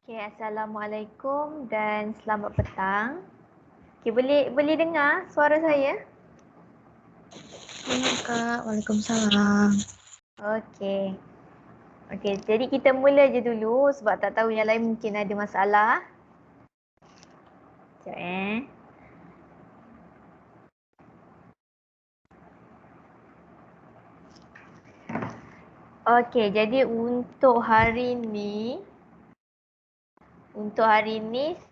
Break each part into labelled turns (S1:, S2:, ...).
S1: Okay, Assalamualaikum dan selamat petang. Okay, boleh dengar suara saya?
S2: Dengar Kak, Waalaikumsalam.
S1: Okay. Okay, jadi kita mula je dulu sebab tak tahu yang lain mungkin ada masalah. Sekejap Okay, jadi untuk hari ni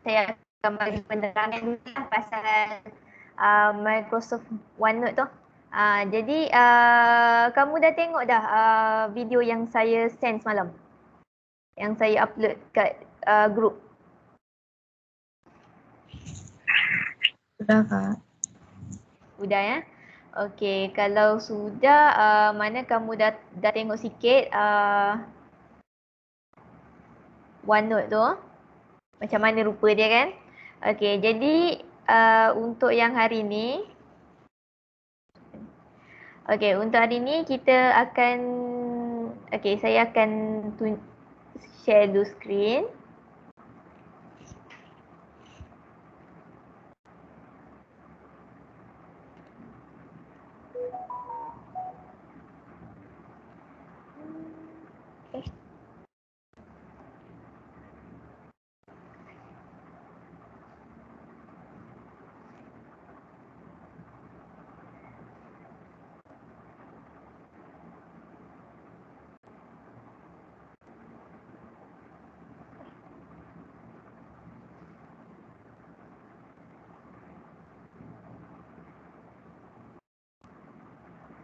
S1: saya akan bagi penerangan dulu lah pasal Microsoft OneNote tu. Jadi kamu dah tengok dah video yang saya send semalam? Yang saya upload kat group.
S2: Sudah Kak.
S1: Sudah ya? Okey, kalau sudah mana kamu dah tengok sikit OneNote tu. Macam mana rupa dia kan? Okey, jadi untuk yang hari ni untuk hari ni kita akan saya akan share dulu screen.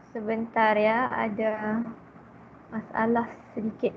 S1: Sebentar ya, ada masalah sedikit.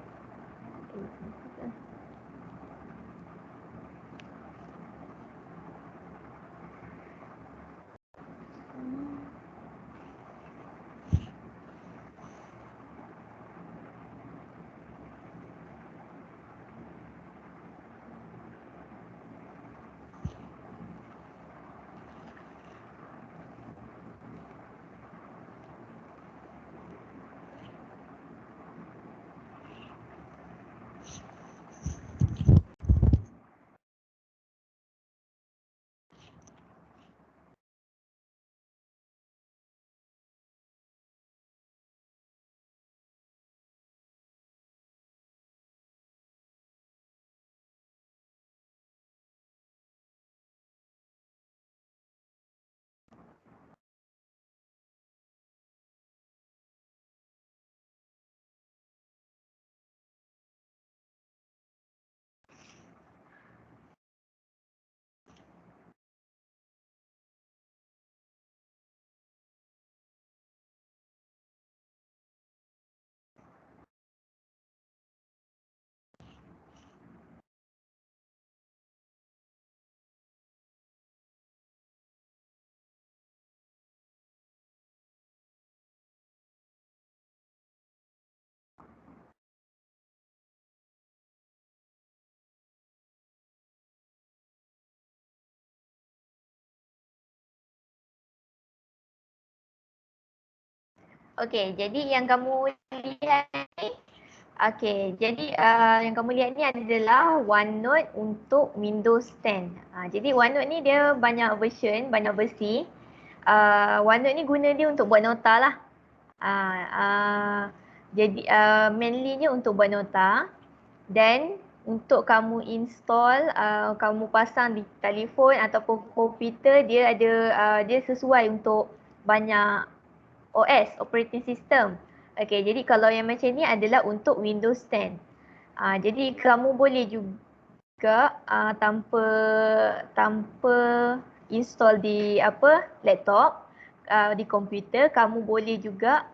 S1: Okey, jadi yang kamu lihat ni yang kamu lihat ni adalah OneNote untuk Windows 10. Jadi OneNote ni dia banyak version, banyak versi. OneNote ni guna dia untuk buat nota lah. Jadi mainly-nya untuk buat nota dan untuk kamu install, kamu pasang di telefon ataupun komputer, dia ada dia sesuai untuk banyak OS, operating system. Okey, jadi kalau yang macam ni adalah untuk Windows 10. Jadi kamu boleh juga tanpa install di laptop, di komputer, kamu boleh juga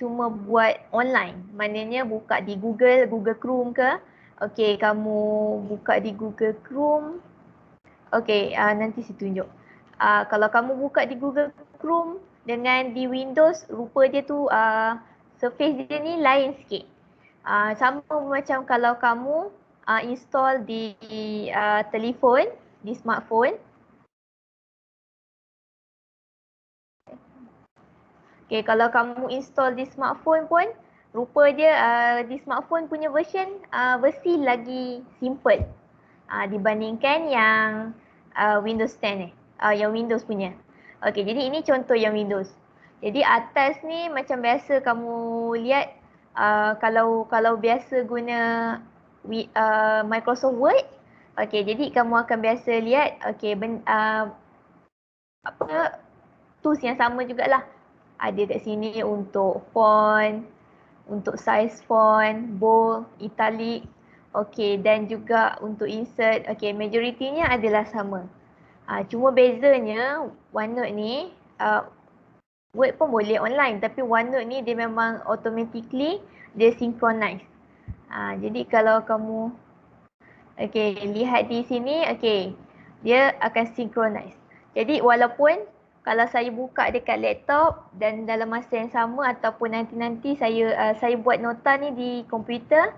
S1: cuma buat online. Maknanya buka di Google Chrome ke. Okey, kamu buka di Google Chrome. Okey, nanti saya tunjuk. Kalau kamu buka di Google Chrome dengan di Windows, rupa dia tu surface dia ni lain sikit. Sama macam kalau kamu install di telefon, di smartphone. Okay, kalau kamu install di smartphone pun rupa dia di smartphone punya versi lagi simple dibandingkan yang Windows 10 yang Windows punya. Okey, jadi ini contoh yang Windows. Jadi atas ni macam biasa kamu lihat kalau biasa guna Microsoft Word, okey, jadi kamu akan biasa lihat apa tools yang sama jugalah. Ada kat sini untuk font, untuk size font, bold, italic, okey, dan juga untuk insert. Okey, majoritinya adalah sama. Cuma bezanya OneNote ni Word pun boleh online, tapi OneNote ni dia memang automatically dia synchronize. Jadi kalau kamu lihat di sini, dia akan synchronize. Jadi walaupun kalau saya buka dekat laptop dan dalam masa yang sama ataupun nanti saya buat nota ni di komputer,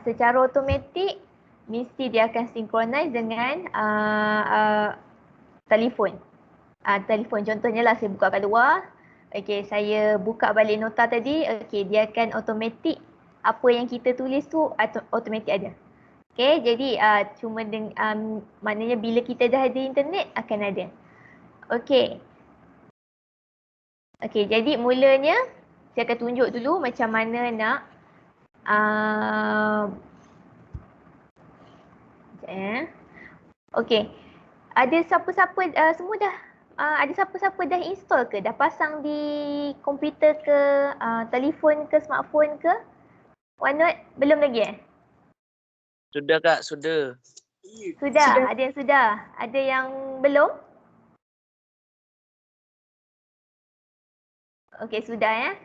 S1: secara automatik mesti dia akan synchronize dengan telefon. Telefon contohnya lah saya buka kat luar. Saya buka balik nota tadi, dia akan automatik apa yang kita tulis tu automatik ada. Jadi cuma maknanya bila kita dah ada internet akan ada. Jadi mulanya saya akan tunjuk dulu macam mana nak ada siapa-siapa semua dah ada siapa-siapa dah install ke? Dah pasang di komputer ke, telefon ke, smartphone ke? OneNote? Belum lagi
S3: Sudah Kak, sudah.
S1: Sudah. Ada yang sudah? Ada yang belum? Sudah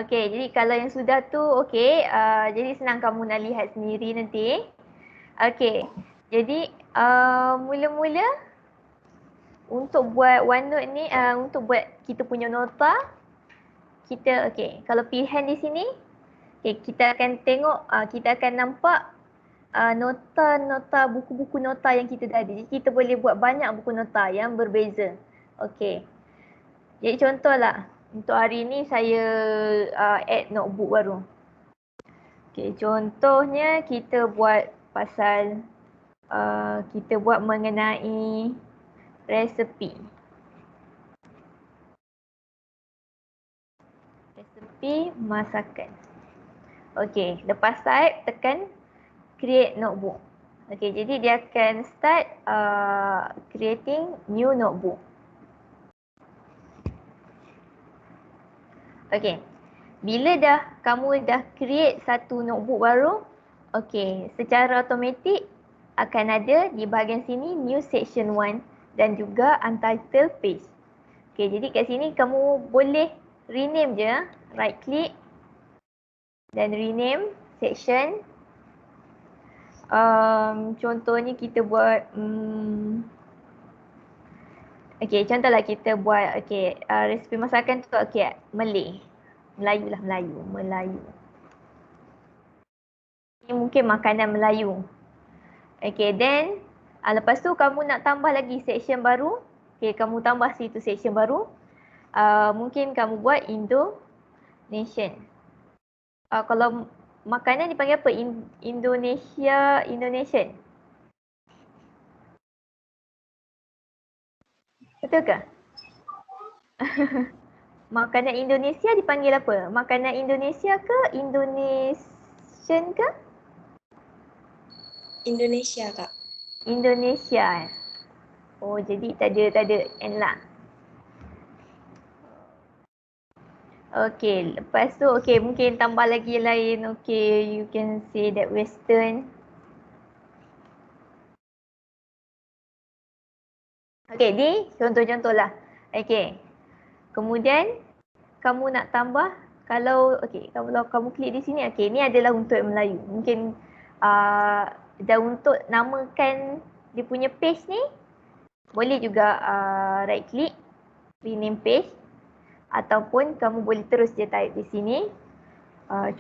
S1: jadi kalau yang sudah tu jadi senang kamu nak lihat sendiri nanti. Jadi mula-mula untuk buat OneNote ni, untuk buat kita punya nota, kita kalau pilihan di sini, kita akan tengok, kita akan nampak nota-nota, buku-buku nota yang kita dah ada. Jadi kita boleh buat banyak buku nota yang berbeza. Jadi contohlah, untuk hari ni saya add notebook baru. Contohnya kita buat pasal, kita buat mengenai resepi. Resepi masakan. Lepas type, tekan create notebook. Jadi dia akan start creating new notebook. Bila kamu dah create satu notebook baru, secara automatik akan ada di bahagian sini new section 1 dan juga untitled page. Jadi kat sini kamu boleh rename je, right click dan rename section. Contohnya kita buat contohlah kita buat resipi masakan tu Melayu. Ini mungkin makanan Melayu. Then lepas tu kamu nak tambah lagi section baru. Kamu tambah situ section baru. Mungkin kamu buat Indonesian. Kalau makanan dipanggil apa? Indonesian. Betul ke? Makanan Indonesia dipanggil apa? Makanan Indonesia ke Indonesian ke?
S2: Indonesia, Kak.
S1: Indonesia. Oh, jadi tak ada N lah. Lepas tu mungkin tambah lagi lain. You can say that Western. Ni contoh-contoh lah. Kemudian kamu nak tambah, kalau kamu klik di sini, ni adalah untuk Melayu. Mungkin dan untuk namakan dia punya page ni, boleh juga right click, rename page, ataupun kamu boleh terus je type di sini.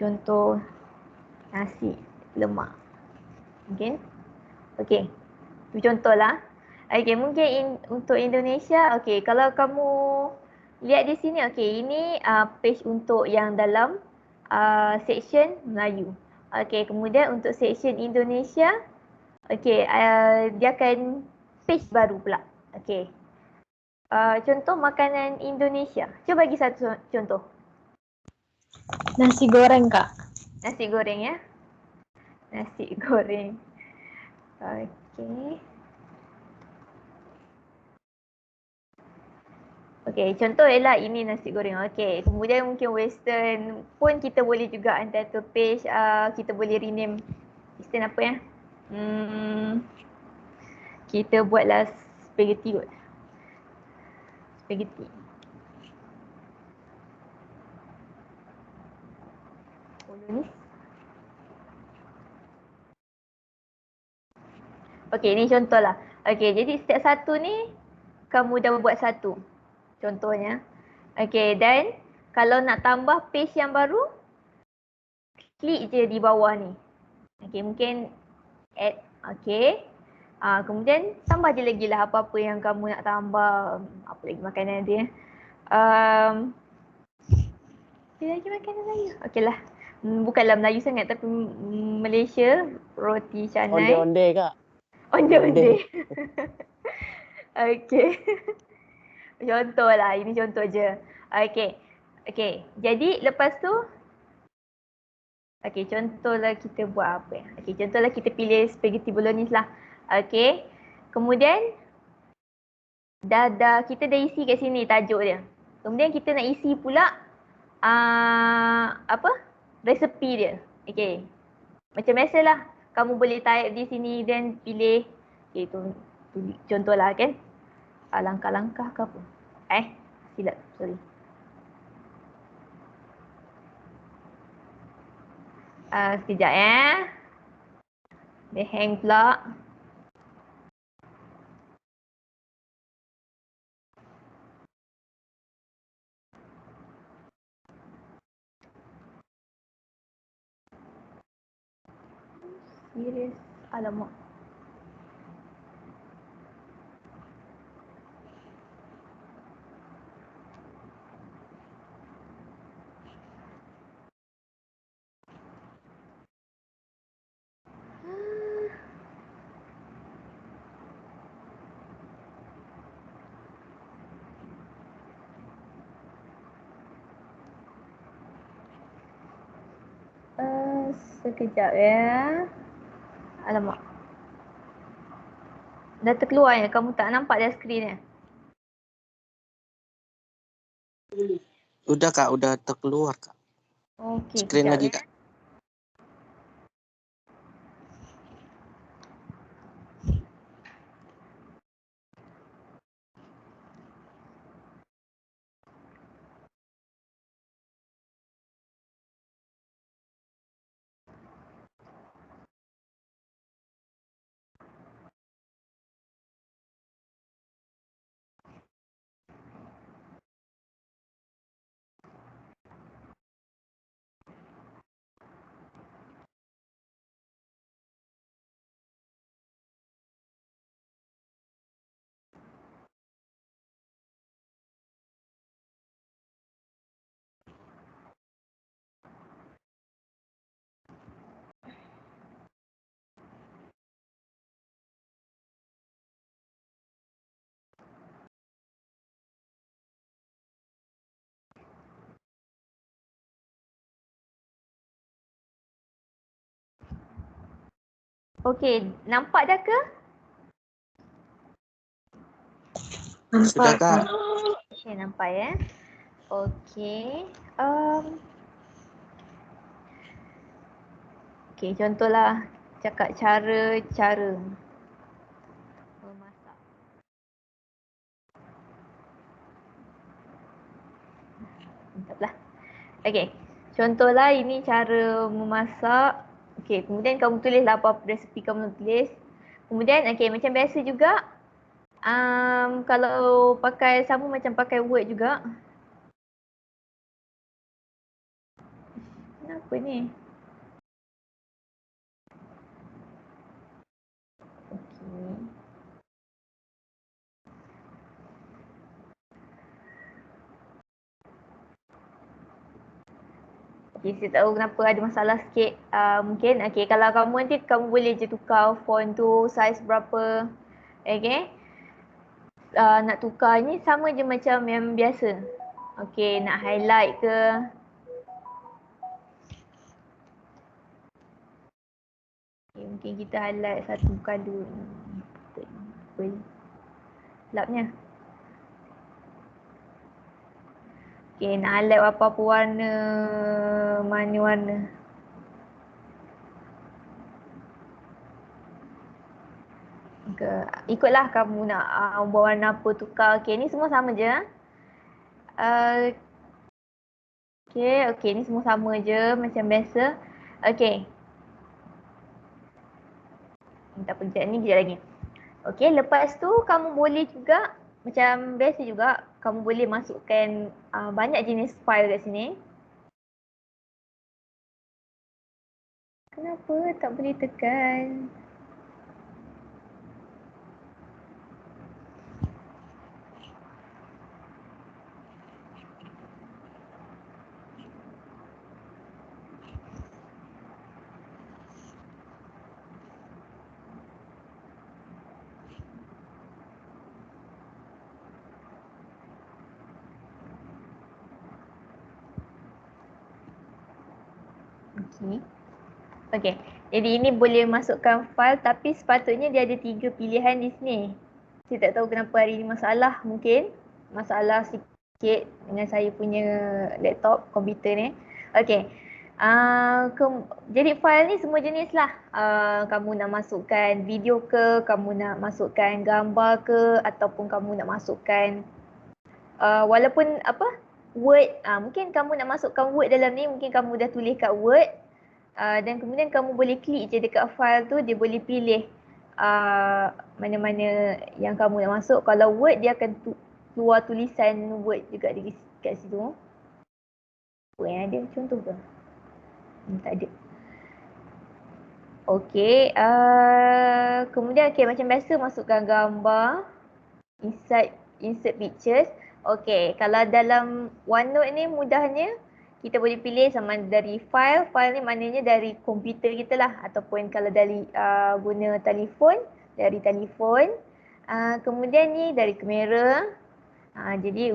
S1: Contoh nasi lemak. Mungkin. Itu contoh lah. Mungkin untuk Indonesia, kalau kamu lihat di sini, ini page untuk yang dalam section Melayu. Okey, kemudian untuk section Indonesia, okey, dia akan page baru pula. Okey. Contoh makanan Indonesia. Cuba bagi satu contoh.
S2: Nasi goreng, Kak.
S1: Nasi goreng ya. Nasi goreng. Okey. Okey, contoh ialah ini nasi goreng. Okey, kemudian mungkin western pun kita boleh juga hantar ke page, kita boleh rename western apa ya? Kita buatlah spaghetti kot. Spaghetti. Bolognese. Okey, ni contoh lah. Okey, jadi setiap satu ni kamu dah buat satu. Contohnya. Okey, dan kalau nak tambah page yang baru, klik je di bawah ni. Okey, mungkin add. Okey. Kemudian tambah je lagi lah apa-apa yang kamu nak tambah. Apa lagi makanan dia. Ada lagi makanan Melayu. Okey lah. Bukanlah Melayu sangat tapi Malaysia, roti canai.
S3: Onde-onde kak.
S1: Onde-onde. Okey. Contoh lah, ini contoh je. Okey. Okey, jadi lepas tu, okey, contohlah kita buat apa ya? Okey, contohlah kita pilih spaghetti bolognese lah. Okey. Kemudian dah kita dah isi kat sini tajuk dia. Kemudian kita nak isi pula apa? Resepi dia. Okey. Macam biasalah, kamu boleh type di sini dan pilih. Okey, contohlah kan. Langkah-langkah ke apa? Silap, sorry. Sekejap ya. Dia hang pula. Serius. Alamak. Sekejap ya. Alamak. Dah terkeluar ya? Kamu tak nampak dah skrin ya?
S3: Udah kak, udah terkeluar kak.
S1: Okey,
S3: Screen
S1: kejap
S3: lagi
S1: ya.
S3: kak. Okey, nampak dah ke? Sudah
S2: Nampak,
S3: kak.
S1: Okey, nampak ya. Okey. Okey, contohlah cakap cara memasak. Mantaplah. Okey. Contohlah ini cara memasak. Okey, kemudian kamu tulislah apa resepi kamu nak tulis. Kemudian okey, macam biasa juga kalau pakai sama macam pakai Word juga. Kenapa ni? Okey. Okay, saya tahu kenapa ada masalah sikit. Mungkin, okay, kalau kamu nanti kamu boleh je tukar font tu size berapa. Okay. Nak tukar ni sama je macam yang biasa. Okay, nak highlight ke. Okay, mungkin kita highlight satu colour ni. Gelapnya. Okay, nak highlight apa-apa warna. Mana warna. Ikutlah kamu nak ubah warna apa, tukar. Okay, ni semua sama je. Okay, ni semua sama je macam biasa. Okay. Tak apa, kejap lagi. Okay, lepas tu kamu boleh juga, macam biasa juga, kamu boleh masukkan banyak jenis file kat sini. Kenapa tak boleh tekan? Okay, jadi ini boleh masukkan file tapi sepatutnya dia ada 3 pilihan di sini. Saya tak tahu kenapa hari ini masalah, mungkin masalah sikit dengan saya punya laptop, komputer ni. Okay, jadi file ni semua jenis lah. Kamu nak masukkan video ke, kamu nak masukkan gambar ke, ataupun kamu nak masukkan walaupun Word, mungkin kamu nak masukkan Word dalam ni, mungkin kamu dah tulis kat Word. Dan kemudian kamu boleh klik je dekat file tu, dia boleh pilih mana-mana yang kamu nak masuk. Kalau Word, dia akan keluar tulisan Word juga dekat situ. Apa yang ada? Contoh ke? Tak ada. Okay, kemudian macam biasa masukkan gambar, insert pictures. Okay, kalau dalam OneNote ni mudahnya kita boleh pilih sama dari file ni maknanya dari komputer kita lah, ataupun kalau dari guna telefon, dari telefon. Kemudian ni dari kamera. Jadi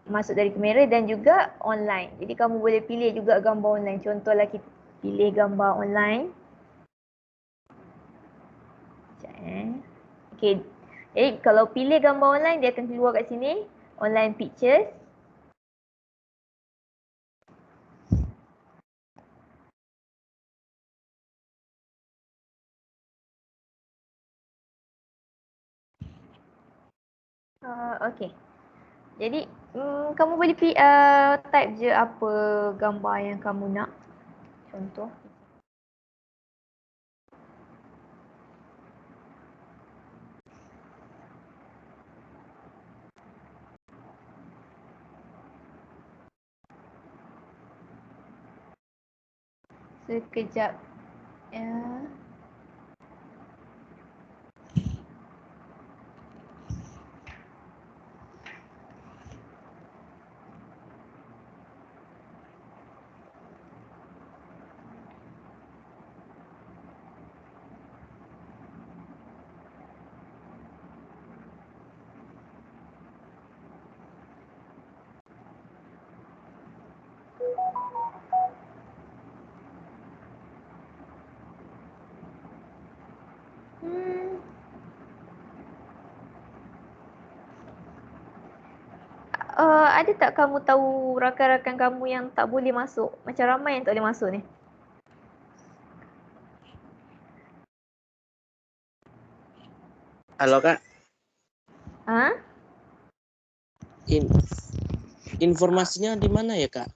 S1: masuk dari kamera dan juga online. Jadi kamu boleh pilih juga gambar online. Contohlah kita pilih gambar online. Sekejap Okay. Jadi kalau pilih gambar online, dia akan keluar kat sini. Online pictures. Okay. Jadi kamu boleh type je apa gambar yang kamu nak. Contoh. Sekejap. Ada tak kamu tahu rakan-rakan kamu yang tak boleh masuk? Macam ramai yang tak boleh masuk ni.
S3: Halo Kak. Informasinya di mana ya Kak?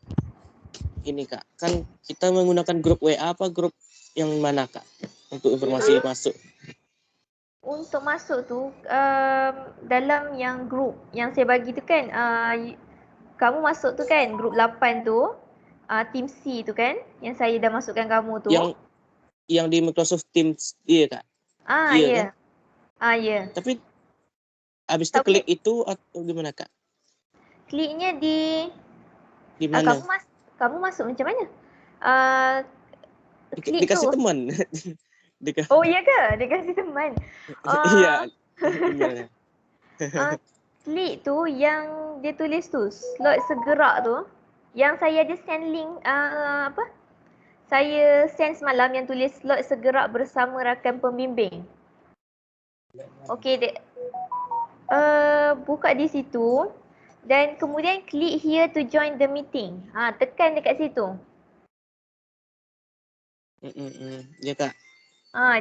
S3: Ini Kak, kan kita menggunakan grup WA apa grup yang mana Kak? Untuk informasi masuk.
S1: Untuk masuk tu, dalam yang grup yang saya bagi tu kan, kamu masuk tu kan, grup 8 tu, team C tu kan, yang saya dah masukkan kamu tu.
S3: Yang di Microsoft Teams, iya Kak?
S1: Iya.
S3: Kan?
S1: Iya.
S3: Tapi habis itu klik itu atau gimana Kak?
S1: Kliknya di
S3: mana?
S1: kamu masuk macam mana? Uh, klik
S3: Dikasih
S1: tu.
S3: teman.
S1: Oh iya ke? Dia kasih teman.
S3: Iya. Emailnya.
S1: Klik tu yang dia tulis tu, slot segerak tu. Yang saya ada send link apa? Saya send semalam yang tulis slot segerak bersama rakan pembimbing. Okey, buka di situ dan kemudian klik here to join the meeting. Tekan dekat situ.
S3: Ya Kak.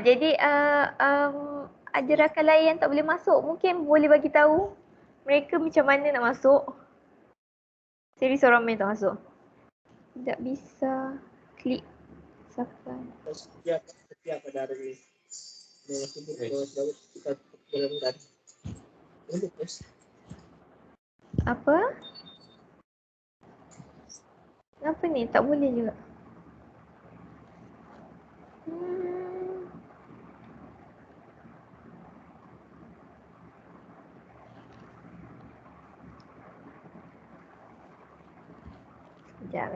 S1: Jadi ada rakan lain yang tak boleh masuk, mungkin boleh bagi tahu mereka macam mana nak masuk. Seri seorang main tak masuk. Tak bisa klik siapa.
S3: Setiap ada hari kita jalankan.
S1: Apa? Kenapa ni? Tak boleh juga. Sekejap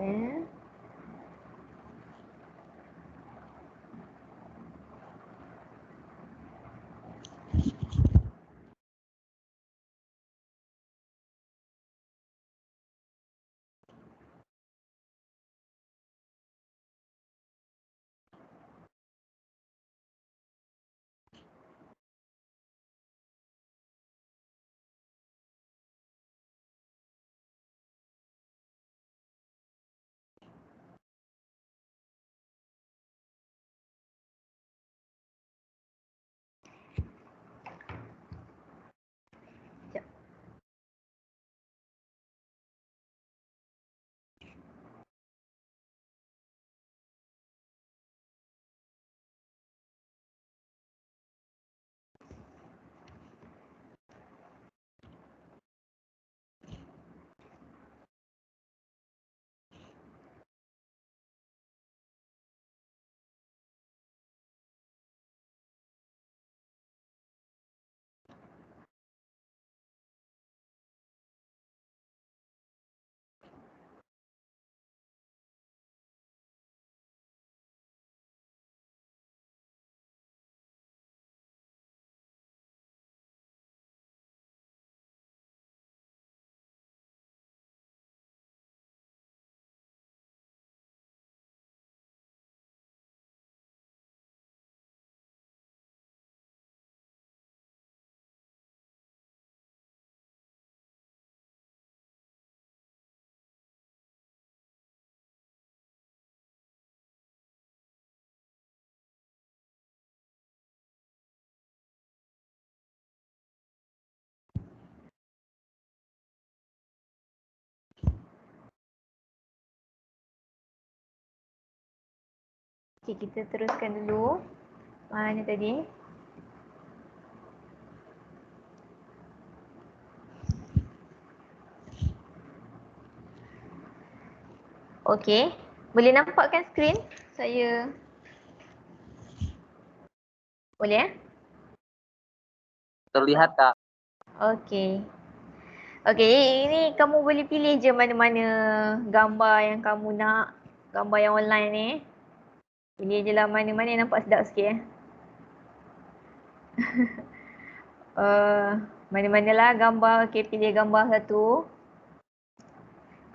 S1: Okay, kita teruskan dulu. Mana tadi? Okey. Boleh nampakkan skrin? Saya boleh
S4: Terlihat Kak.
S1: Okey. Okey, ini kamu boleh pilih je mana-mana gambar yang kamu nak. Gambar yang online ni. Pilih je lah mana-mana yang nampak sedap sikit mana-manalah gambar. Okey, pilih gambar satu.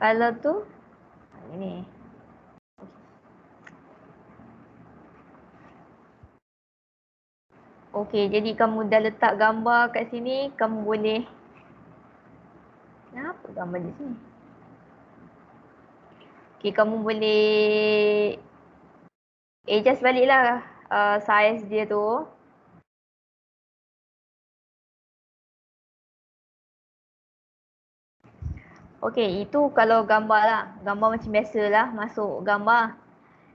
S1: Kalau tu ini. Okey, jadi kamu dah letak gambar kat sini, kamu boleh. Kenapa gambar di sini? Okey, kamu boleh adjust baliklah size dia tu. Okey, itu kalau gambar lah. Gambar macam biasa lah, masuk gambar.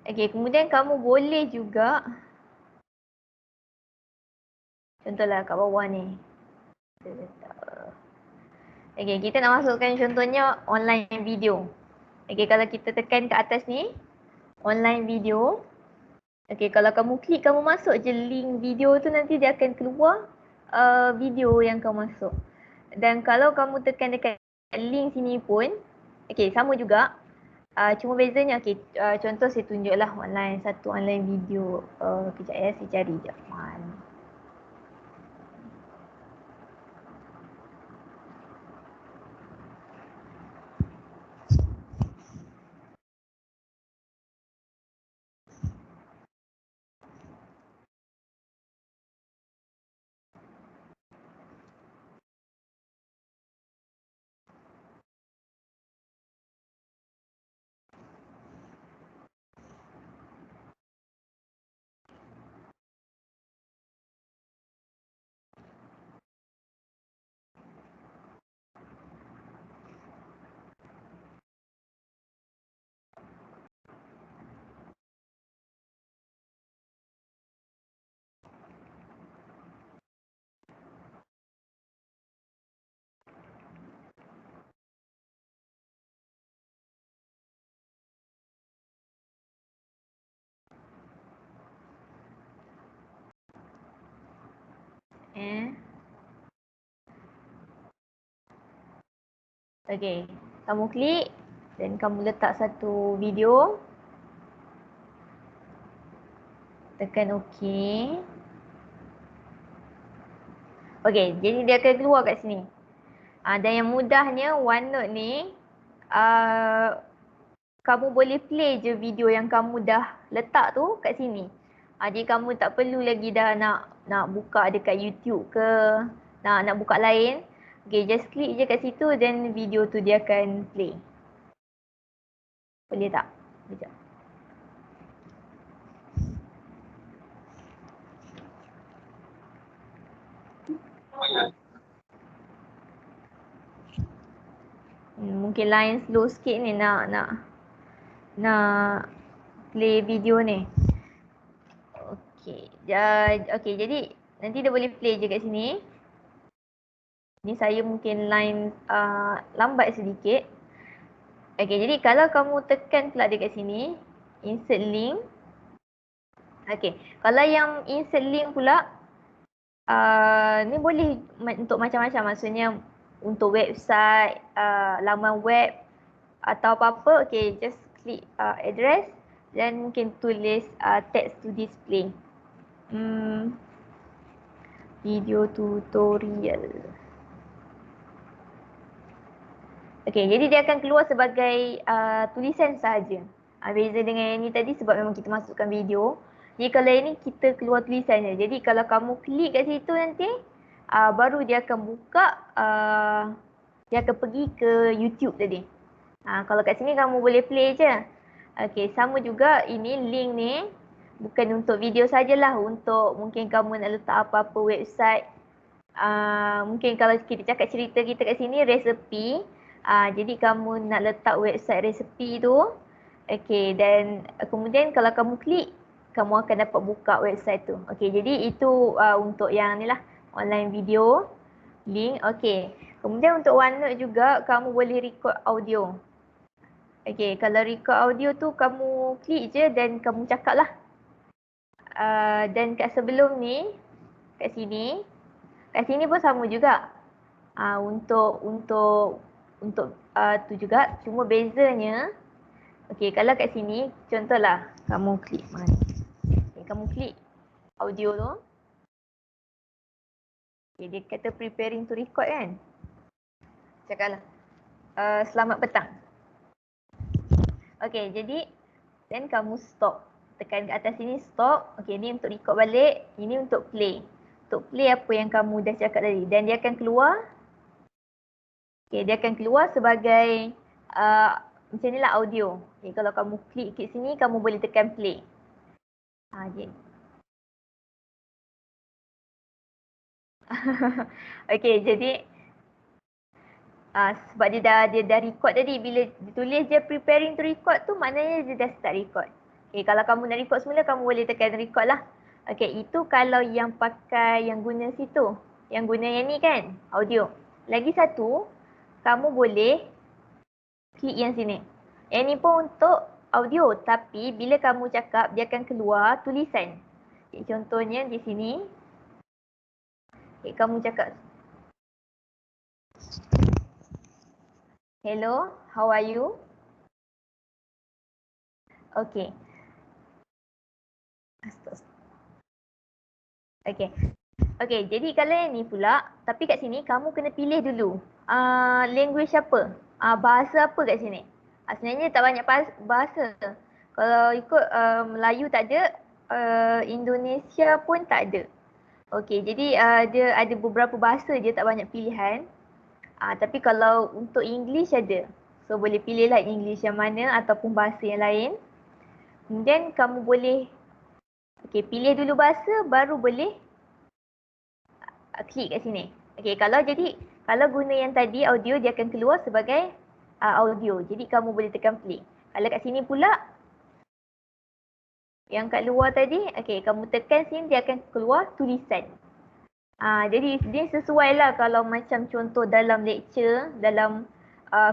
S1: Okey, kemudian kamu boleh juga, contohlah kat bawah ni. Okey, kita nak masukkan contohnya online video. Okey, kalau kita tekan ke atas ni, online video. Okey, kalau kamu klik, kamu masuk je link video tu, nanti dia akan keluar video yang kamu masuk. Dan kalau kamu tekan dekat link sini pun, okey, sama juga. Cuma bezanya, okay, contoh saya tunjuklah satu online video. Kejap ya, saya cari je. Okay, kamu klik dan kamu letak satu video. Tekan OK. Okay, jadi dia akan keluar kat sini. Dan yang mudahnya OneNote ni, kamu boleh play je video yang kamu dah letak tu kat sini. Jadi kamu tak perlu lagi dah nak buka dekat YouTube ke, nak buka lain. Okay, just klik je kat situ then video tu dia akan play. Boleh tak? Sekejap. Mungkin line slow sikit ni nak play video ni. Okay, jadi nanti dia boleh play je kat sini. Ni saya mungkin line lambat sedikit. Okay, jadi kalau kamu tekan pula dekat sini, insert link. Okay, kalau yang insert link pula, ni boleh untuk macam-macam. Maksudnya untuk website, laman web atau apa-apa. Okay, just klik address dan mungkin tulis text to display. Video tutorial. Okay, jadi dia akan keluar sebagai tulisan sahaja. Beza dengan yang ni tadi sebab memang kita masukkan video. Jadi kalau yang ni kita keluar tulisan je. Jadi kalau kamu klik kat situ nanti, baru dia akan buka, dia akan pergi ke YouTube tadi. Kalau kat sini kamu boleh play je. Okay, sama juga ini link ni. Bukan untuk video sajalah, untuk mungkin kamu nak letak apa-apa website. Mungkin kalau kita cakap cerita kita kat sini, resepi. Jadi kamu nak letak website resepi tu. Okay, dan kemudian kalau kamu klik, kamu akan dapat buka website tu. Okay, jadi itu untuk yang ni lah, online video link. Okay, kemudian untuk OneNote juga kamu boleh record audio. Okay, kalau record audio tu kamu klik je dan kamu cakap lah. Dan kat sebelum ni, kat sini pun sama juga. Untuk tu juga, cuma bezanya, okay, kalau kat sini contohlah kamu klik mana? Okay, kamu klik audio tu. Okay, dia kata preparing to record kan? Cakaplah selamat petang. Okay, jadi then kamu stop. Tekan kat atas sini stop. Okay, ni untuk record balik, ini untuk play. Untuk play apa yang kamu dah cakap tadi, dan dia akan keluar. Okay, dia akan keluar sebagai macam ni lah audio. Okay, kalau kamu klik kat sini, kamu boleh tekan play. Okay, jadi sebab dia dah record tadi, bila ditulis je preparing to record tu, maknanya dia dah start record. Okay, kalau kamu nak record semula, kamu boleh tekan record lah. Okay, itu kalau yang pakai, yang guna situ. Yang guna yang ni kan, audio. Lagi satu, kamu boleh klik yang sini. Yang ni pun untuk audio, tapi bila kamu cakap, dia akan keluar tulisan. Okay, contohnya di sini. Okay, kamu cakap, hello, how are you? Okey. Okey. Okey, jadi kalau yang ni pula, tapi kat sini kamu kena pilih dulu. Language apa? Bahasa apa kat sini? Sebenarnya tak banyak bahasa. Kalau ikut Melayu tak ada, Indonesia pun tak ada. Okey, jadi dia ada beberapa bahasa je, tak banyak pilihan. Tapi kalau untuk English ada. So boleh pilihlah English yang mana ataupun bahasa yang lain. Kemudian kamu boleh pilih dulu bahasa baru boleh klik kat sini. Kalau guna yang tadi audio dia akan keluar sebagai audio. Jadi kamu boleh tekan play. Kalau kat sini pula yang kat luar tadi, kamu tekan sini dia akan keluar tulisan. Jadi dia sesuai lah kalau macam contoh dalam lecture, dalam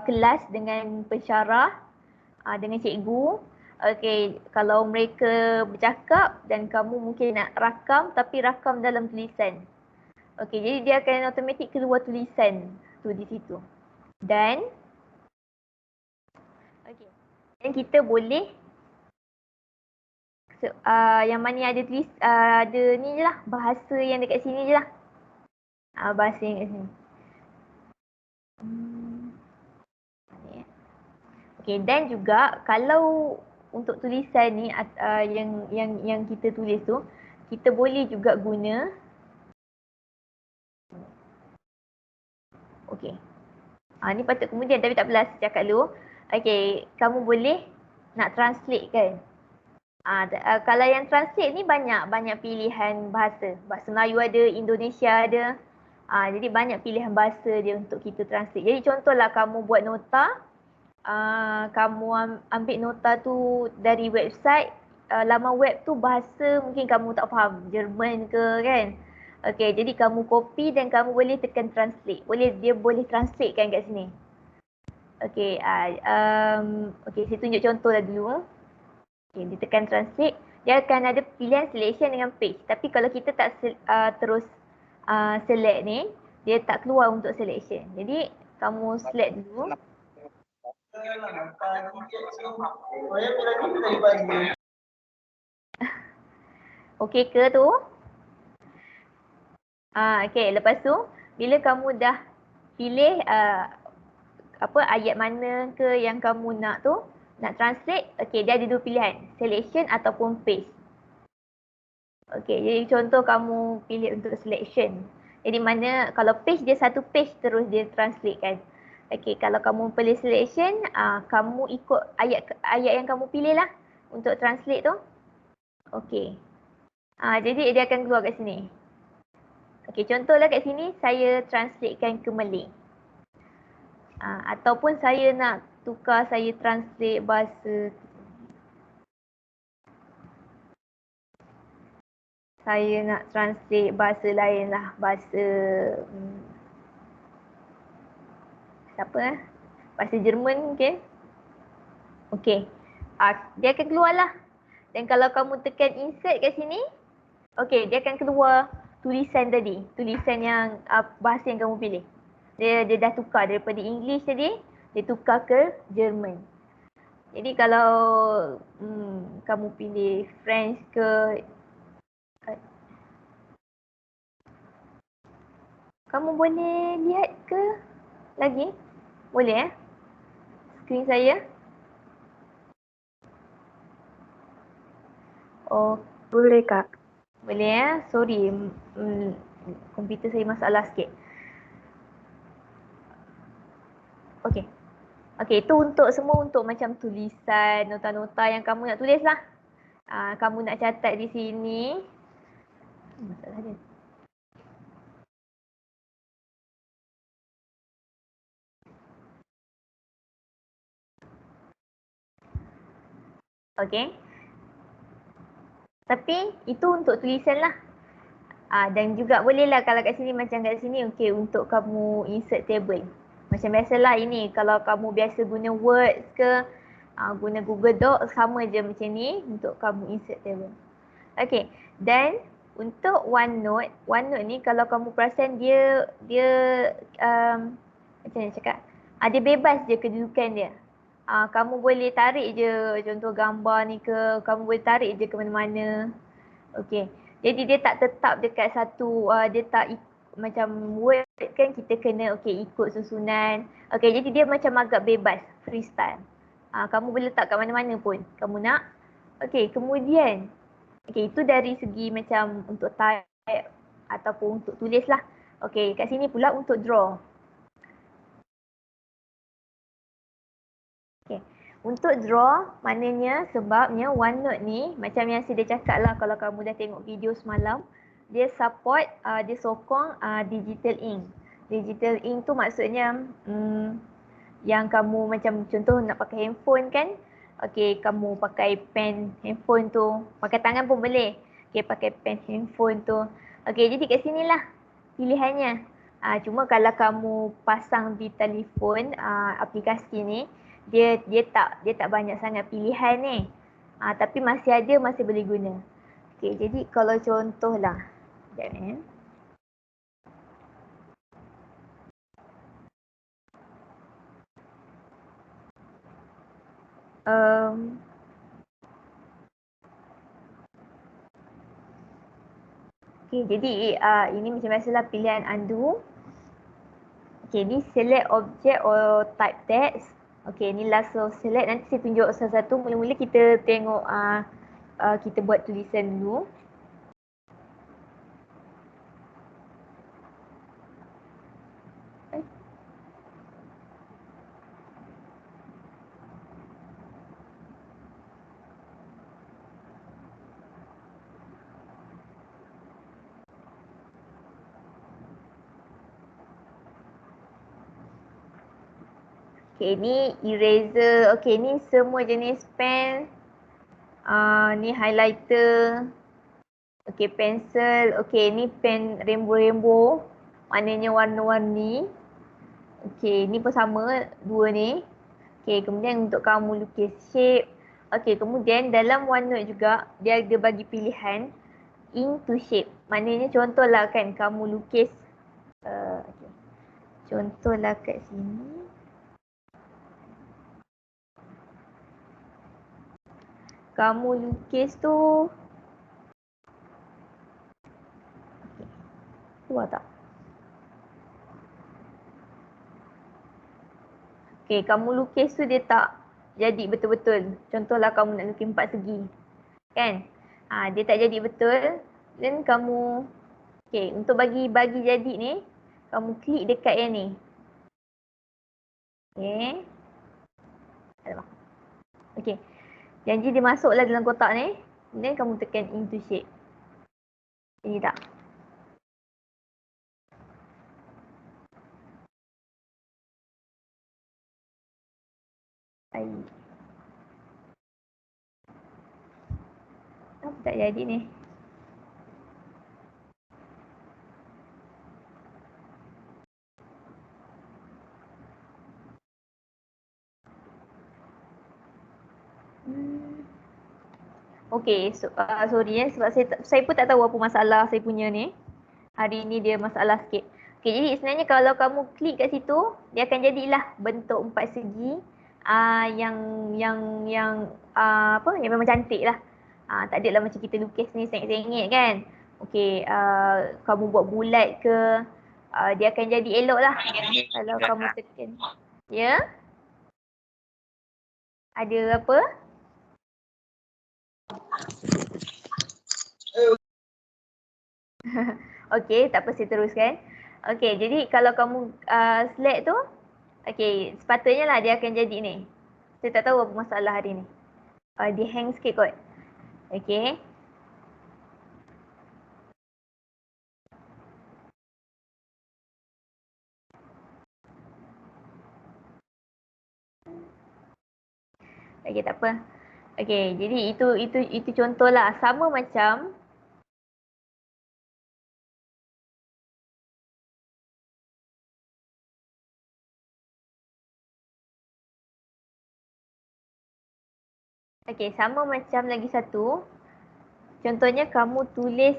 S1: kelas dengan pensyarah, dengan cikgu. Kalau mereka bercakap dan kamu mungkin nak rakam tapi rakam dalam tulisan. Jadi dia akan automatik keluar tulisan tu di situ. Dan dan kita boleh yang mana ada tulis ada ni je lah, bahasa yang dekat sini je lah. Bahasa yang kat sini. Dan juga kalau untuk tulisan ni yang kita tulis tu, kita boleh juga guna ni patut kemudian tapi tak apalah, saya cakap dulu. Kamu boleh nak translate kan. Kalau yang translate ni banyak pilihan bahasa. Bahasa Melayu ada, Indonesia ada. Jadi banyak pilihan bahasa dia untuk kita translate. Jadi contohlah kamu buat nota, kamu ambil nota tu dari website, laman web tu bahasa mungkin kamu tak faham, Jerman ke kan. Jadi kamu copy dan kamu boleh tekan translate. Dia boleh translate kan kat sini. Saya tunjuk contoh lah dulu. Ditekan translate, dia akan ada pilihan selection dengan page. Tapi kalau kita tak terus select ni, dia tak keluar untuk selection. Jadi kamu select dulu. Okey ke tu? Lepas tu bila kamu dah pilih ayat mana ke yang kamu nak tu, nak translate, dia ada dua pilihan, selection ataupun paste. Jadi contoh kamu pilih untuk selection. Jadi mana kalau paste dia satu page terus dia translate kan. Kalau kamu pilih selection, kamu ikut ayat yang kamu pilih lah untuk translate tu. Jadi dia akan keluar kat sini. Contohlah kat sini saya translatekan ke Malay. Ataupun saya nak tukar, saya translate bahasa, saya nak translate bahasa lain lah, bahasa siapa bahasa Jerman mungkin. Dia akan keluar lah. Dan kalau kamu tekan insert kat sini, dia akan keluar tulisan tadi, tulisan yang bahasa yang kamu pilih. Dia dah tukar daripada English tadi, dia tukar ke Jerman. Jadi kalau kamu pilih French ke, kamu boleh lihat ke lagi? Boleh skrin saya?
S2: Boleh Kak.
S1: Boleh sorry, komputer saya masalah sikit. Itu untuk semua untuk macam tulisan, nota-nota yang kamu nak tulis lah. Kamu nak catat di sini. Masalah dia. Tapi itu untuk tulisan lah. Dan juga boleh lah kalau kat sini macam kat sini untuk kamu insert table. Macam biasalah ini kalau kamu biasa guna Word ke, guna Google Docs sama je macam ni untuk kamu insert table. Dan untuk OneNote ni kalau kamu perasan dia macam mana cakap? Dia bebas je kedudukan dia. Kamu boleh tarik je contoh gambar ni ke, kamu boleh tarik je ke mana-mana. Okey. Jadi dia tak tetap dekat satu, dia tak macam word kan kita kena ikut susunan. Okey, jadi dia macam agak bebas, freestyle. Kamu boleh letak kat mana-mana pun kamu nak. Okey, kemudian itu dari segi macam untuk type ataupun untuk tulis lah. Okey, kat sini pula untuk draw. Okey. Untuk draw, maknanya sebabnya OneNote ni macam yang saya dah cakap lah kalau kamu dah tengok video semalam, dia support, dia sokong digital ink. Digital ink tu maksudnya yang kamu macam contoh nak pakai handphone kan, kamu pakai pen handphone tu, pakai tangan pun boleh. Pakai pen handphone tu. Jadi kat sini lah pilihannya. Cuma kalau kamu pasang di telefon aplikasi ni, dia tak banyak sangat pilihan ni. Tapi masih boleh guna. Jadi kalau contohlah, sekejap jadi ini macam biasalah pilihan undo. Ni select object or type text. Ni last select, nanti saya tunjuk satu-satu. Mula-mula kita tengok kita buat tulisan dulu. Ni eraser. Ni semua jenis pen. Ni highlighter. Pensel. Ni pen rainbow-rainbow. Maknanya warna-warni. Ni pun sama dua ni. Kemudian untuk kamu lukis shape. Kemudian dalam OneNote juga dia ada bagi pilihan ink to shape. Maknanya contohlah kan kamu lukis contohlah kat sini. Kamu lukis tu keluar tak? Kamu lukis tu dia tak jadi betul-betul. Contohlah kamu nak lukis 4 segi. Kan? Dia tak jadi betul. Dan kamu untuk bagi jadi ni, kamu klik dekat yang ni. Janji dia masuklah dalam kotak ni. Kemudian kamu tekan into shape. Ini tak? Apa tak jadi ni? Sorry sebab saya pun tak tahu apa masalah saya punya ni. Hari ni dia masalah sikit. Jadi sebenarnya kalau kamu klik kat situ, dia akan jadilah bentuk 4 segi yang memang cantik lah. Tak adalah macam kita lukis ni sengit-sengit kan. Kamu buat bulat ke, dia akan jadi elok lah kalau kamu tekan. Ya? Ada apa? Tak apa, saya teruskan. Jadi kalau kamu select tu, sepatutnya lah dia akan jadi ni. Saya tak tahu apa masalah hari ni. Dia hang sikit kot. Tak apa. Jadi itu contohlah, sama macam sama macam lagi satu. Contohnya kamu tulis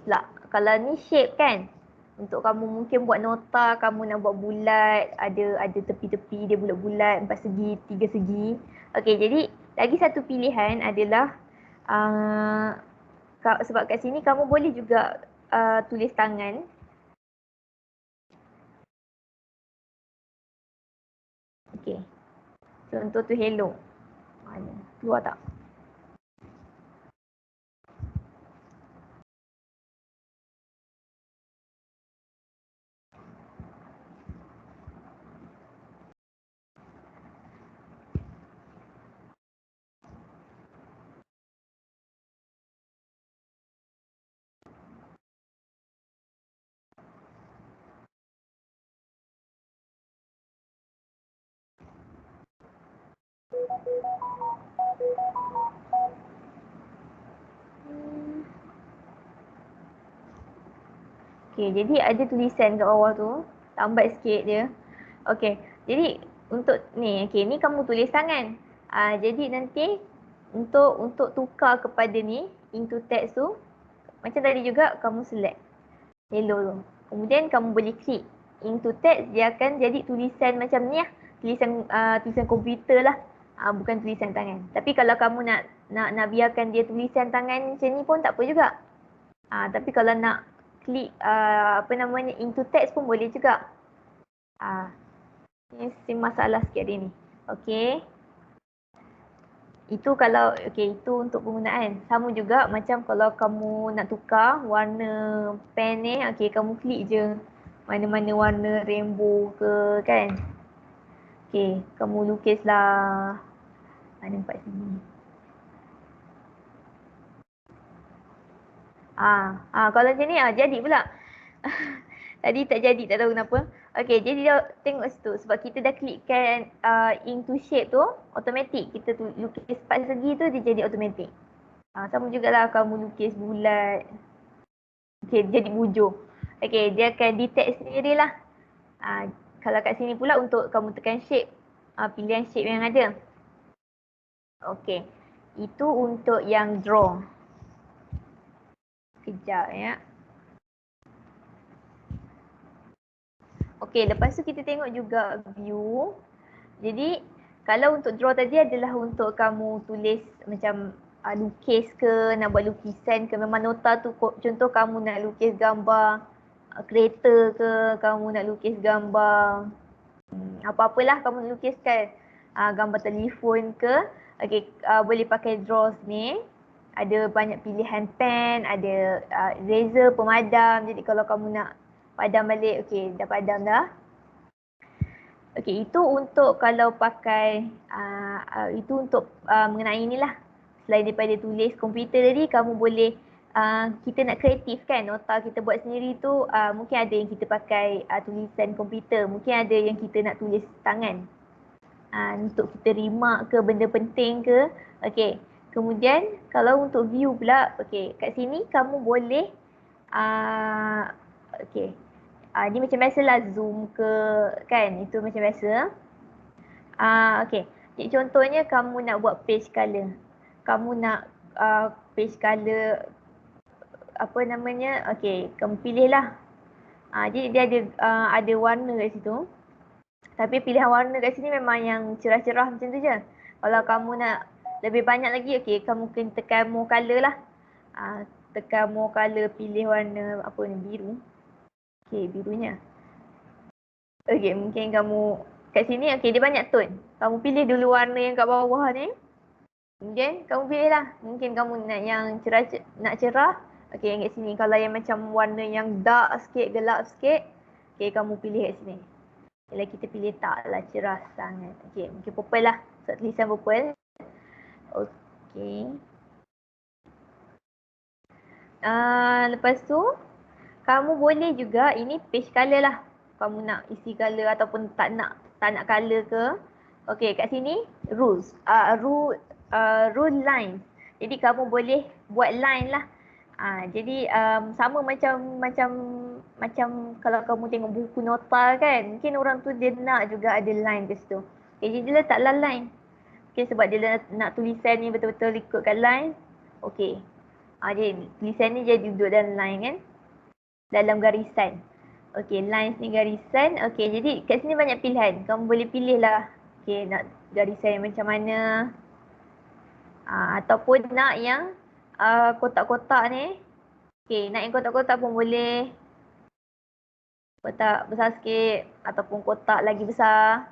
S1: pula. Kalau ni shape kan. Untuk kamu mungkin buat nota, kamu nak buat bulat, ada tepi-tepi dia bulat-bulat, 4 segi, 3 segi. Okey, jadi lagi satu pilihan adalah sebab kat sini kamu boleh juga tulis tangan. Okey. Contoh tu hello. Keluar tak? Okey, jadi ada tulisan kat bawah tu. Lambat sikit dia. Okey, jadi untuk ni, okey, ni kamu tulis tangan. Jadi nanti untuk tukar kepada ni, into text tu, macam tadi juga kamu select hello tu. Kemudian kamu boleh klik into text, dia akan jadi tulisan macam ni lah. Tulisan komputer lah. Bukan tulisan tangan. Tapi kalau kamu nak biarkan dia tulisan tangan macam ni pun tak apa juga. Tapi kalau nak klik into text pun boleh juga. Ini masalah sikit hari ni. Okey. Itu itu untuk penggunaan. Sama juga macam kalau kamu nak tukar warna pen ni, okey, kamu klik je mana-mana warna rainbow ke kan. Okey, kamu lukislah mana 4 sini. Kalau macam ni jadi pula. Tadi tak jadi, tak tahu kenapa. Okey, jadi dia tengok situ sebab kita dah klikkan into shape tu, automatik kita lukis 4 segi tu dia jadi automatik. Sama jugalah kamu lukis bulat. Okey, jadi bujur. Okey, dia akan detect sendirilah. Kalau kat sini pula untuk kamu tekan shape, pilihan shape yang ada. Okey, itu untuk yang draw. Kejap ya. Okey, lepas tu kita tengok juga view. Jadi kalau untuk draw tadi adalah untuk kamu tulis macam lukis ke, nak buat lukisan ke, memang nota tu contoh kamu nak lukis gambar kereta ke, kamu nak lukis gambar apa-apalah kamu nak lukiskan, gambar telefon ke. Okey, boleh pakai draw ni. Ada banyak pilihan pen, ada eraser, pemadam. Jadi kalau kamu nak padam balik, okey, dah padam dah. Okey, itu untuk kalau pakai itu untuk mengenai inilah. Selain daripada tulis komputer tadi, kamu boleh kita nak kreatif kan, nota kita buat sendiri tu mungkin ada yang kita pakai tulisan komputer, mungkin ada yang kita nak tulis tangan. Untuk kita remark ke benda penting ke. Okey. Kemudian kalau untuk view pula, okey, kat sini kamu boleh okey. Ni macam biasalah zoom ke kan, itu macam biasa. Okey. Jadi contohnya kamu nak buat page color. Kamu nak page color apa namanya? Okey, kamu pilihlah. Jadi dia ada warna kat situ. Tapi pilihan warna kat sini memang yang cerah-cerah macam tu je. Kalau kamu nak lebih banyak lagi, okey, kamu kena tekan more color lah. Tekan more color, pilih warna apa ni, biru. Okey, birunya. Okey, mungkin kamu kat sini, okey, dia banyak tone. Kamu pilih dulu warna yang kat bawah ni. Kemudian kamu pilih lah. Mungkin kamu nak yang cerah. Okey, yang kat sini. Kalau yang macam warna yang dark sikit, gelap sikit, okey, kamu pilih kat sini. Kalau kita pilih taklah cerah sangat. Okey, mungkin purple lah. Sebab tulisan purple. Okey. Lepas tu, kamu boleh juga, ini page color lah. Kamu nak isi color ataupun tak nak color ke. Okey, kat sini rules. Rule lines. Jadi kamu boleh buat line lah. Jadi sama macam kalau kamu tengok buku nota kan, mungkin orang tu dia nak juga ada line kat situ. Okay, jadi dia letaklah line. Okay, sebab dia nak tulisan ni betul-betul ikutkan line. Okay. Jadi tulisan ni jadi duduk dalam line kan, dalam garisan. Okey, lines ni garisan. Okey, jadi kat sini banyak pilihan. Kamu boleh pilih lah. Okey, nak garisan yang macam mana. Ataupun nak yang kotak-kotak ni. Okey, nak yang kotak-kotak pun boleh. Kotak besar sikit ataupun kotak lagi besar.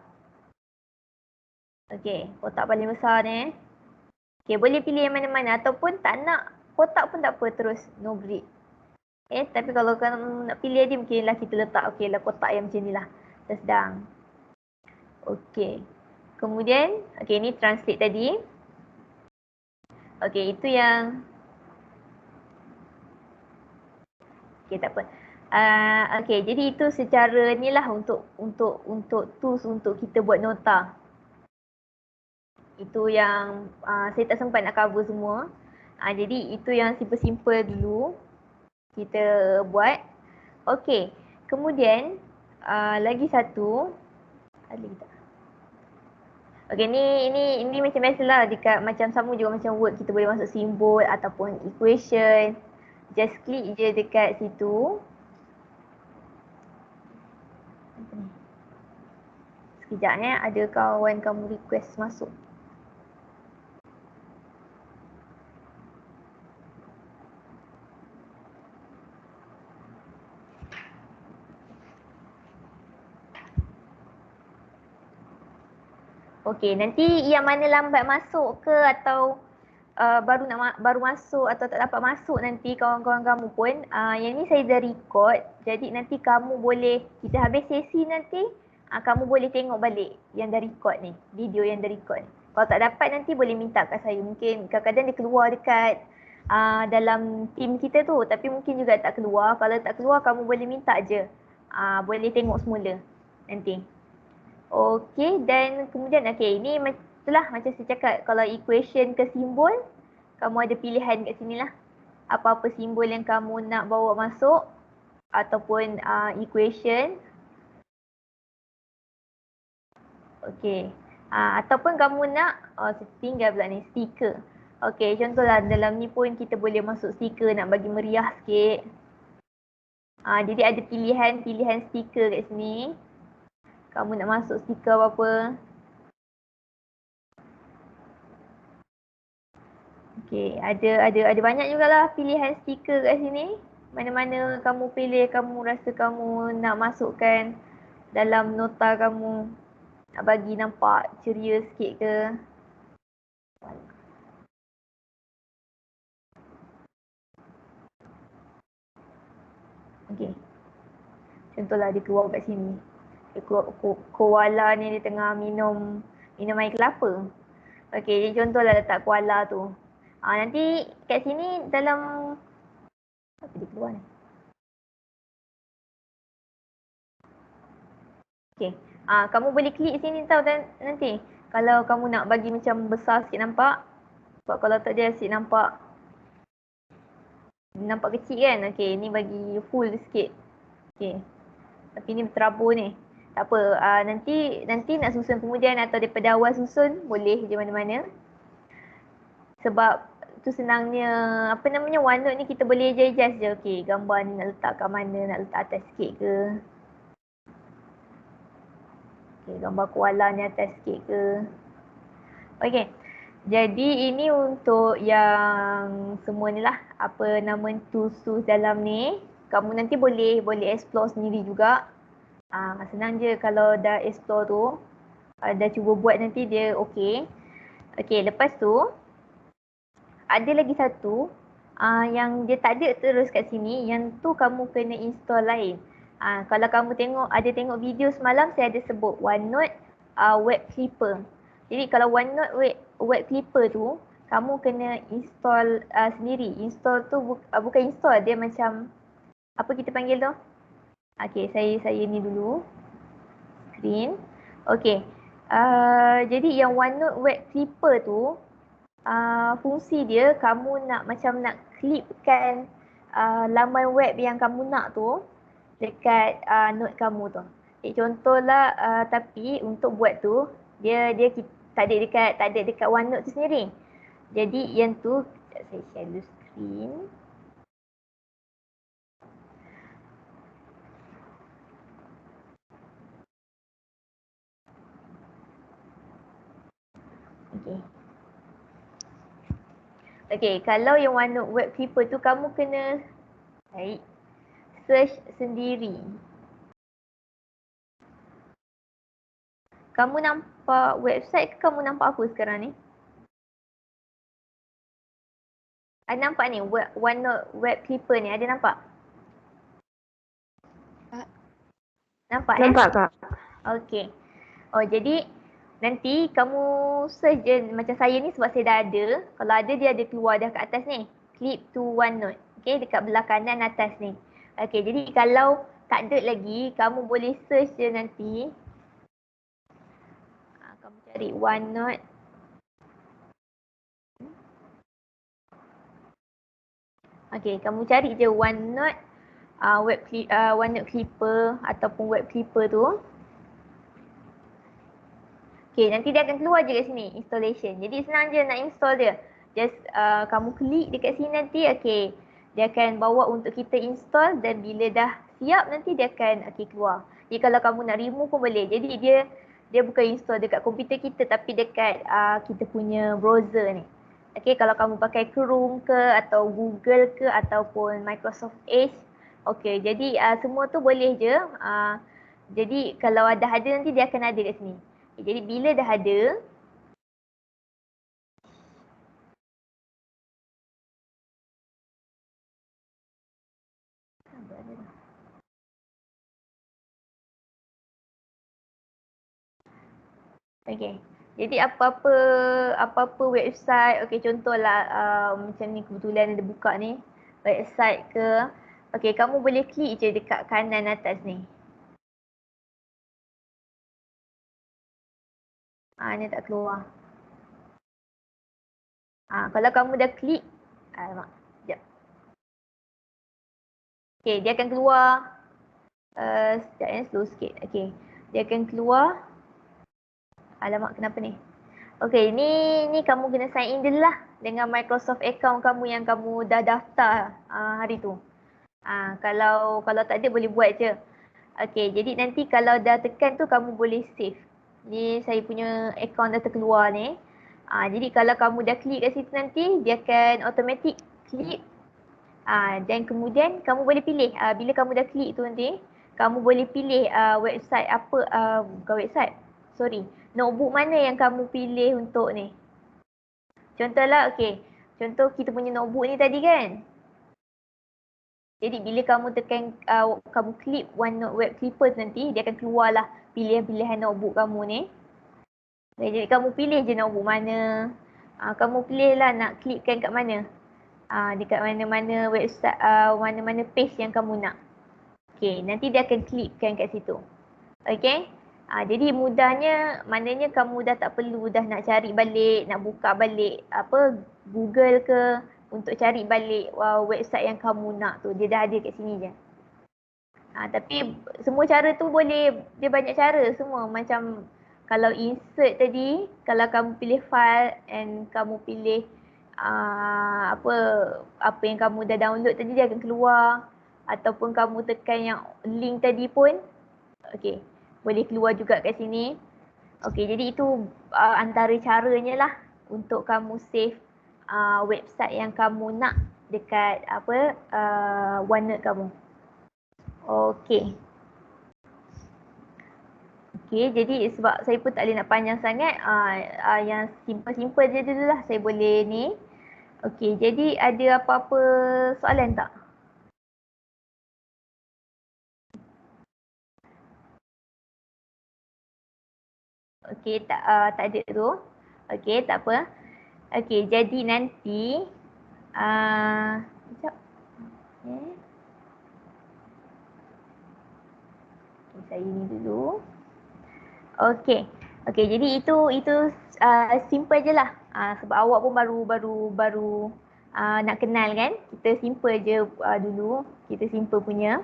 S1: Okey, kotak paling besar ni. Okey, boleh pilih yang mana-mana ataupun tak nak kotak pun tak apa, terus no grid. Tapi kalau kamu nak pilih dia mungkinlah kita letak okeylah kotak yang macam ni lah. Sedang. Okey. Kemudian, okey ni translate tadi. Okey, itu yang okey tak apa. Okey, jadi itu secara ni lah untuk tools untuk kita buat nota. Itu yang saya tak sempat nak cover semua. Jadi itu yang simple-simple dulu kita buat. Okey, kemudian lagi satu. Ada lagi tak? Okey, ini macam biasalah dekat macam sama juga macam Word, kita boleh masuk simbol ataupun equation. Just klik je dekat situ. Sekejap ada kawan kamu request masuk. Okey, nanti yang mana lambat masuk ke atau baru masuk atau tak dapat masuk nanti kawan-kawan kamu pun, yang ni saya dah record. Jadi nanti kamu boleh, kita habis sesi nanti, kamu boleh tengok balik yang dah record ni, video yang dah record ni. Kalau tak dapat nanti boleh minta kat saya. Mungkin kadang-kadang dia keluar dekat dalam team kita tu, tapi mungkin juga tak keluar. Kalau tak keluar kamu boleh minta je. Boleh tengok semula nanti. Okey, dan kemudian ini itulah macam saya cakap, kalau equation ke simbol, kamu ada pilihan kat sini lah. Apa-apa simbol yang kamu nak bawa masuk ataupun equation. Okey. Ataupun kamu nak tinggal pula ni stiker. Okey, contohlah dalam ni pun kita boleh masuk stiker nak bagi meriah sikit. Jadi ada pilihan stiker kat sini. Kamu nak masuk stiker apa-apa. Okey, ada banyak jugalah pilihan stiker kat sini. Mana-mana kamu pilih, kamu rasa kamu nak masukkan dalam nota kamu, nak bagi nampak ceria sikit ke. Okey. Contohlah dia keluar kat sini. Koala ni dia tengah minum air kelapa. Okey, jadi contohlah letak koala tu. Nanti kat sini dalam apa dia keluar ni? Okey. Kamu boleh klik sini tau nanti. Kalau kamu nak bagi macam besar sikit nampak. Sebab kalau tak dia asyik nampak kecil kan. Okey, ni bagi full sikit. Okey. Tapi ni terabur ni. Tak apa, nanti nak susun kemudian atau daripada awal susun, boleh je mana-mana. Sebab tu senangnya, OneNote ni kita boleh adjust je. Okey, gambar ni nak letak kat mana, nak letak atas sikit ke. Okey, gambar koala ni atas sikit ke. Okey, jadi ini untuk yang semua ni lah, tools-tools dalam ni. Kamu nanti boleh explore sendiri juga. Senang je kalau dah explore tu, dah cuba buat nanti dia okey. Okey, lepas tu ada lagi satu yang dia tak ada terus kat sini, yang tu kamu kena install lain. Kalau kamu tengok video semalam, saya ada sebut OneNote Web Clipper. Jadi kalau OneNote Web Clipper tu, kamu kena install sendiri. Install tu bukan install, dia macam apa kita panggil tu? Okey, saya ni dulu. Screen. Okey. Jadi yang OneNote Web Clipper tu, fungsi dia kamu nak klipkan laman web yang kamu nak tu dekat note kamu tu. Contohlah, tapi untuk buat tu dia tak ada dekat OneNote tu sendiri. Jadi yang tu saya share dulu screen. Okey. Okey, kalau yang OneNote Web Clipper tu kamu kena search sendiri. Kamu nampak website ke kamu nampak apa sekarang ni? Ada nampak ni OneNote Web Clipper ni, ada nampak? Nampak
S2: Nampak Kak.
S1: Okey. Oh jadi nanti kamu search je macam saya ni sebab saya dah ada. Kalau ada dia ada keluar dah kat atas ni. Clip to OneNote. Okey, dekat belah kanan atas ni. Okey, jadi kalau tak ada lagi, kamu boleh search je nanti. Kamu cari OneNote. Okey, kamu cari je OneNote OneNote Clipper ataupun Web Clipper tu. Okay, nanti dia akan keluar je kat sini, installation. Jadi senang je nak install dia. Just kamu klik dekat sini nanti, okay. Dia akan bawa untuk kita install dan bila dah siap nanti dia akan keluar. Jadi kalau kamu nak remove pun boleh. Jadi dia bukan install dekat komputer kita tapi dekat kita punya browser ni. Okay, kalau kamu pakai Chrome ke atau Google ke ataupun Microsoft Edge. Okay, jadi semua tu boleh je. Jadi kalau ada nanti dia akan ada kat sini. Jadi bila dah ada, okey. Jadi apa-apa website, okey contohlah macam ni kebetulan ada buka ni website ke. Okey, kamu boleh klik je dekat kanan atas ni. Ni tak keluar. Kalau kamu dah klik, alamak, sekejap. Okey, dia akan keluar. Sekejap slow sikit. Okey, dia akan keluar. Alamak, kenapa ni? Okey, ni kamu kena sign in dulu lah dengan Microsoft account kamu yang kamu dah daftar hari tu. Kalau tak ada boleh buat je. Okey, jadi nanti kalau dah tekan tu kamu boleh save. Ni saya punya account dah terkeluar ni. Jadi kalau kamu dah klik kat situ nanti dia akan automatic klik. Dan kemudian kamu boleh pilih bila kamu dah klik tu nanti kamu boleh pilih website apa bukan website. Sorry, notebook mana yang kamu pilih untuk ni. Contohlah, okey. Contoh kita punya notebook ni tadi kan. Jadi bila kamu tekan, kamu klik OneNote Web Clipper nanti, dia akan keluarlah pilihan-pilihan notebook kamu ni. Jadi kamu pilih je notebook mana. Kamu pilihlah nak klikkan kat mana. Dekat mana-mana website, mana-mana page yang kamu nak. Okey, nanti dia akan klikkan kat situ. Okey. Jadi mudahnya, maknanya kamu dah tak perlu dah nak cari balik, nak buka balik Google ke untuk cari balik website yang kamu nak tu. Dia dah ada kat sini je. Tapi semua cara tu boleh, dia banyak cara semua. Macam kalau insert tadi, kalau kamu pilih file and kamu pilih apa yang kamu dah download tadi dia akan keluar. Ataupun kamu tekan yang link tadi pun, okey, boleh keluar juga kat sini. Okey, jadi itu antara caranya lah untuk kamu save website yang kamu nak dekat OneNote kamu. Okey. Okey, jadi sebab saya pun tak boleh nak panjang sangat, yang simple-simple je dulu lah saya boleh ni. Okey, jadi ada apa-apa soalan tak? Okey, tak ada tu. Okey, tak apa. Okey, jadi nanti sekejap. Saya ni dulu. Okey. Okey, jadi itu simple je lah. Sebab awak pun baru nak kenal kan. Kita simple je dulu. Kita simple punya.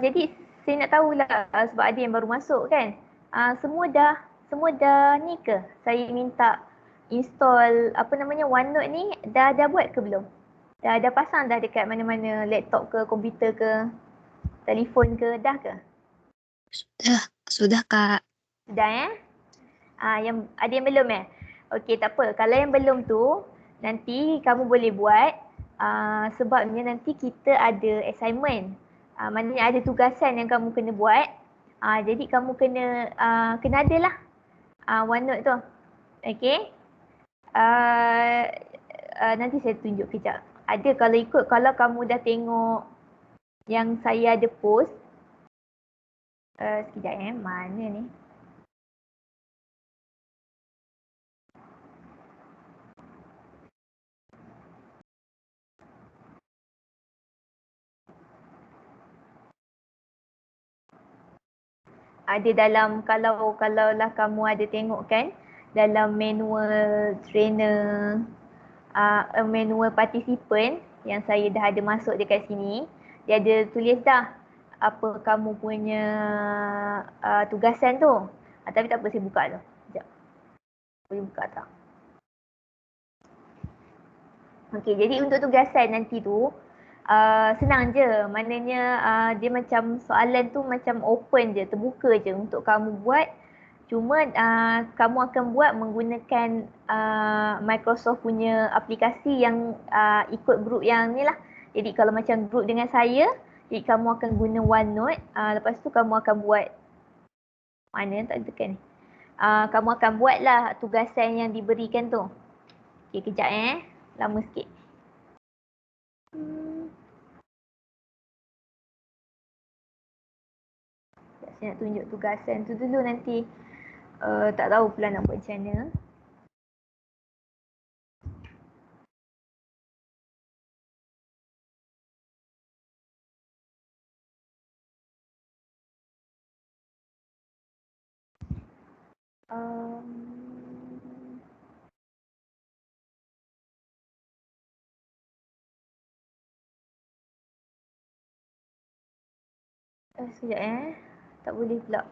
S1: Jadi saya nak tahulah sebab ada yang baru masuk kan. Semua dah ni ke? Saya minta install OneNote ni dah buat ke belum? Dah pasang dah dekat mana-mana laptop ke, komputer ke, telefon ke, dah ke?
S2: Sudah Kak.
S1: Sudah ya? Yang ada yang belum Okey, tak apa. Kalau yang belum tu, nanti kamu boleh buat sebabnya nanti kita ada assignment. Maknanya ada tugasan yang kamu kena buat. Jadi kamu kena adalah OneNote tu. Okey. Nanti saya tunjuk kejap. Ada kalau kamu dah tengok yang saya ada post. Sekejap mana ni? Ada dalam kalau lah kamu ada tengok kan dalam manual trainer manual participant yang saya dah ada masuk dekat sini, dia ada tulis dah apa kamu punya tugasan tu. Tapi tak apa, saya buka tu. Sekejap. Boleh buka tak? Okey, jadi untuk tugasan nanti tu senang je. Maknanya dia macam soalan tu macam open je, terbuka je untuk kamu buat. Cuma kamu akan buat menggunakan Microsoft punya aplikasi yang ikut grup yang ni lah. Jadi kalau macam grup dengan saya, jadi kamu akan guna OneNote. Lepas tu kamu akan buat, mana tak tekan ni. Kamu akan buatlah tugasan yang diberikan tu. Okey, kejap lama sikit. Saya nak tunjuk tugasan tu dulu nanti. Tak tahu pula nak buat macam mana. Sekejap tak boleh pula.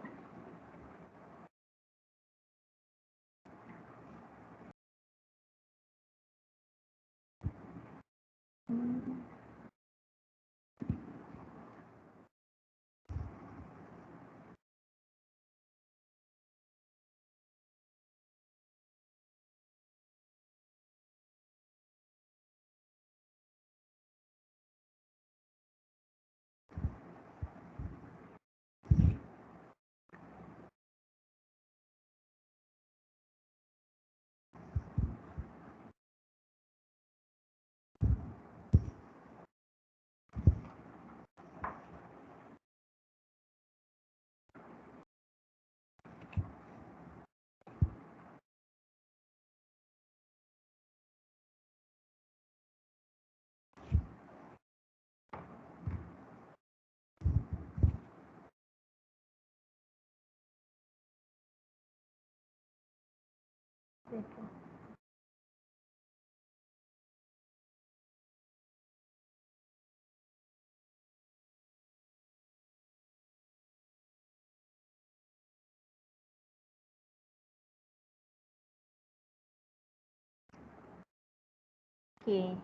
S1: Okey.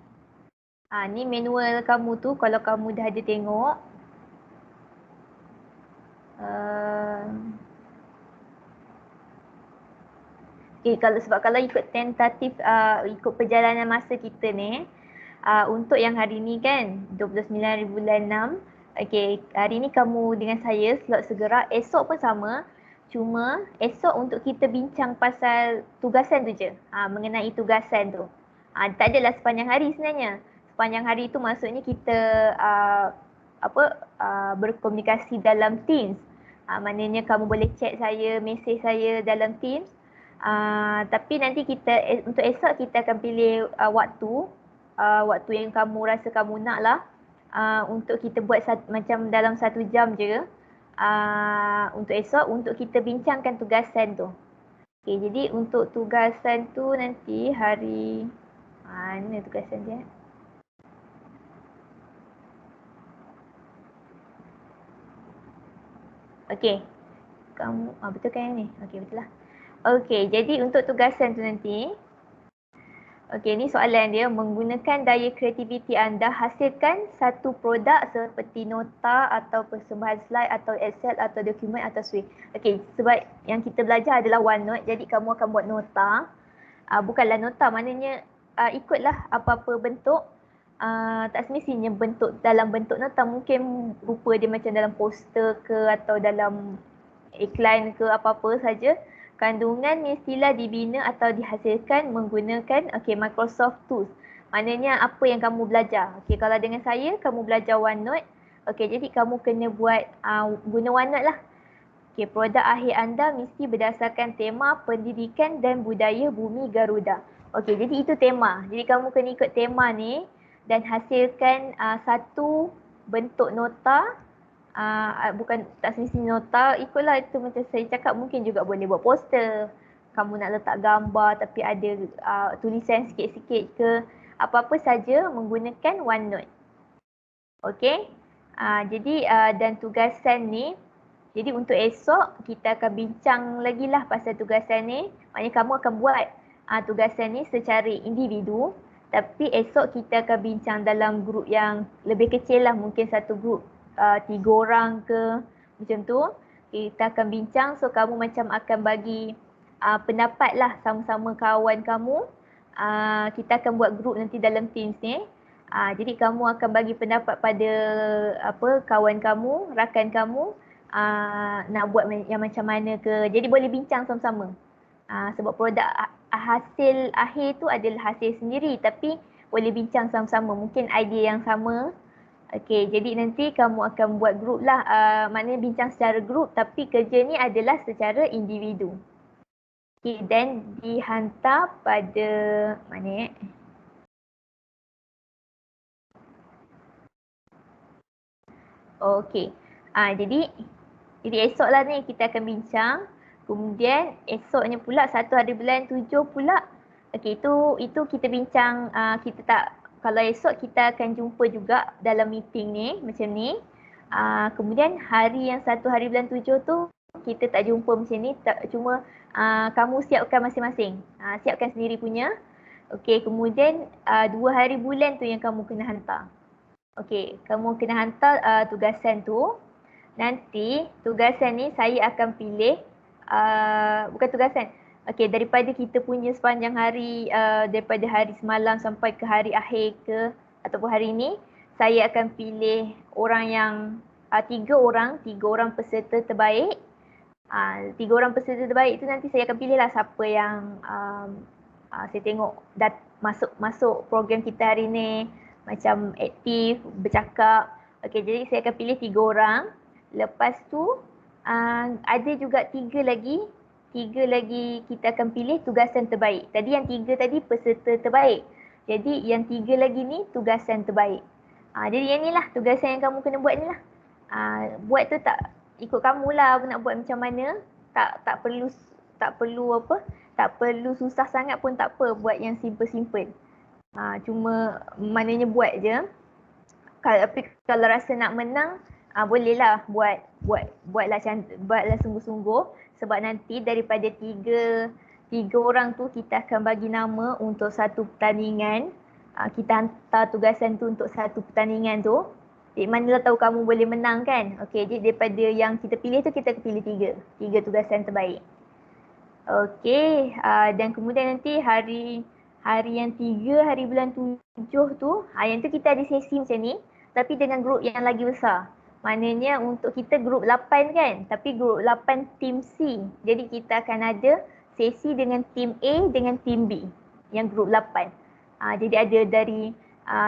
S1: Ni manual kamu tu kalau kamu dah ada tengok. Okey, kalau ikut tentatif ikut perjalanan masa kita ni, untuk yang hari ni kan 29 bulan 6. Okey, hari ni kamu dengan saya slot segera, esok pun sama. Cuma esok untuk kita bincang pasal tugasan tu je. Mengenai tugasan tu. Tak adalah sepanjang hari sebenarnya. Sepanjang hari tu maksudnya kita berkomunikasi dalam Teams. Maknanya kamu boleh chat saya, mesej saya dalam Teams. Tapi nanti kita untuk esok kita akan pilih waktu yang kamu rasa kamu nak lah, untuk kita buat macam dalam 1 jam je untuk esok untuk kita bincangkan tugasan tu. Okay, jadi untuk tugasan tu nanti hari mana tugasan dia? Okay, kamu betul kan yang ni? Okay, betul lah. Okay, jadi untuk tugasan tu nanti Okey, ni soalan dia. Menggunakan daya kreativiti anda, hasilkan satu produk seperti nota atau persembahan slide atau Excel atau dokumen atau suite. Okey, sebab yang kita belajar adalah OneNote, jadi kamu akan buat nota. Bukanlah nota, maknanya ikutlah apa-apa bentuk. Tak semestinya bentuk dalam bentuk nota, mungkin rupa dia macam dalam poster ke atau dalam iklan ke apa-apa saja. Kandungan mestilah dibina atau dihasilkan menggunakan Microsoft Tools. Maknanya apa yang kamu belajar. Kalau dengan saya kamu belajar OneNote. Jadi kamu kena buat guna OneNote lah. Produk akhir anda mesti berdasarkan tema pendidikan dan budaya Bumi Garuda. Jadi itu tema. Jadi kamu kena ikut tema ni dan hasilkan satu bentuk nota. Bukan tak semestinya nota, ikutlah itu macam saya cakap, mungkin juga boleh buat poster. Kamu nak letak gambar tapi ada tulisan sikit-sikit ke, apa-apa saja menggunakan OneNote. Jadi dan tugasan ni, jadi untuk esok kita akan bincang lagi lah pasal tugasan ni. Maknanya kamu akan buat tugasan ni secara individu, tapi esok kita akan bincang dalam grup yang lebih kecil lah, mungkin satu grup 3 orang ke macam tu. Kita akan bincang, so kamu macam akan bagi pendapat lah sama-sama kawan kamu. Kita akan buat grup nanti dalam Teams ni. Jadi kamu akan bagi pendapat pada kawan kamu, rakan kamu, nak buat yang macam mana ke. Jadi boleh bincang sama-sama. Sebab produk hasil akhir tu adalah hasil sendiri, tapi boleh bincang sama-sama, mungkin idea yang sama. Jadi nanti kamu akan buat grup lah, maknanya bincang secara grup, tapi kerja ni adalah secara individu. Dan dihantar pada mana jadi esoklah ni kita akan bincang. Kemudian esoknya pula 1 hari bulan 7 pula. Itu kita bincang, kita tak, kalau esok kita akan jumpa juga dalam meeting ni macam ni. Kemudian hari yang 1 hari bulan 7 tu kita tak jumpa macam ni, cuma kamu siapkan masing-masing. Siapkan sendiri punya. Kemudian 2 hari bulan tu yang kamu kena hantar. Kamu kena hantar tugasan tu. Nanti tugasan ni saya akan pilih, bukan tugasan. Daripada kita punya sepanjang hari, daripada hari semalam sampai ke hari akhir ke ataupun hari ini, saya akan pilih orang yang 3 orang peserta terbaik. 3 orang peserta terbaik itu nanti saya akan pilih lah siapa yang saya tengok masuk program kita hari ni, macam aktif, bercakap. Jadi saya akan pilih 3 orang. Lepas tu ada juga 3 lagi kita akan pilih tugasan terbaik. Tadi yang 3 tadi peserta terbaik. Jadi yang 3 lagi ni tugasan terbaik. Jadi yang ni lah tugasan yang kamu kena buat ni lah. Buat tu tak ikut kamu lah nak buat macam mana. Tak perlu susah sangat pun tak apa, buat yang simple-simple. Cuma maknanya buat je. Tapi kalau rasa nak menang, bolehlah buatlah sungguh-sungguh. Sebab nanti daripada 3 orang tu kita akan bagi nama untuk satu pertandingan. Kita hantar tugasan tu untuk satu pertandingan tu. Manalah tahu kamu boleh menang kan? Jadi daripada yang kita pilih tu kita pilih 3 tugasan terbaik. Dan kemudian nanti hari yang 3 hari bulan 7 tu, yang tu kita ada sesi macam ni, tapi dengan grup yang lagi besar. Maknanya untuk kita grup 8 kan, tapi grup 8 tim C. Jadi kita akan ada sesi dengan tim A dengan tim B yang grup 8. Jadi ada dari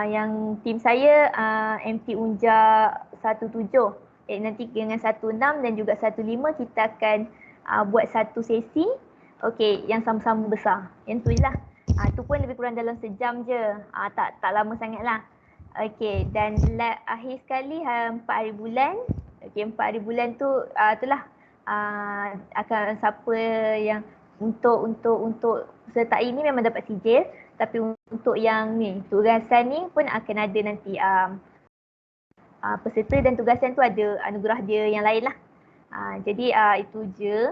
S1: yang tim saya MT Unja 17. Nanti dengan 16 dan juga 15 kita akan buat satu sesi yang sama-sama besar. Yang tu je lah. Tu pun lebih kurang dalam sejam je. Tak lama sangat lah. Dan akhir sekali 4 hari bulan. 4 hari bulan tu itulah akan siapa yang untuk sertai ni memang dapat sijil, tapi untuk yang ni tugasan ni pun akan ada nanti peserta dan tugasan tu ada anugerah dia yang lain lah. Jadi itu je.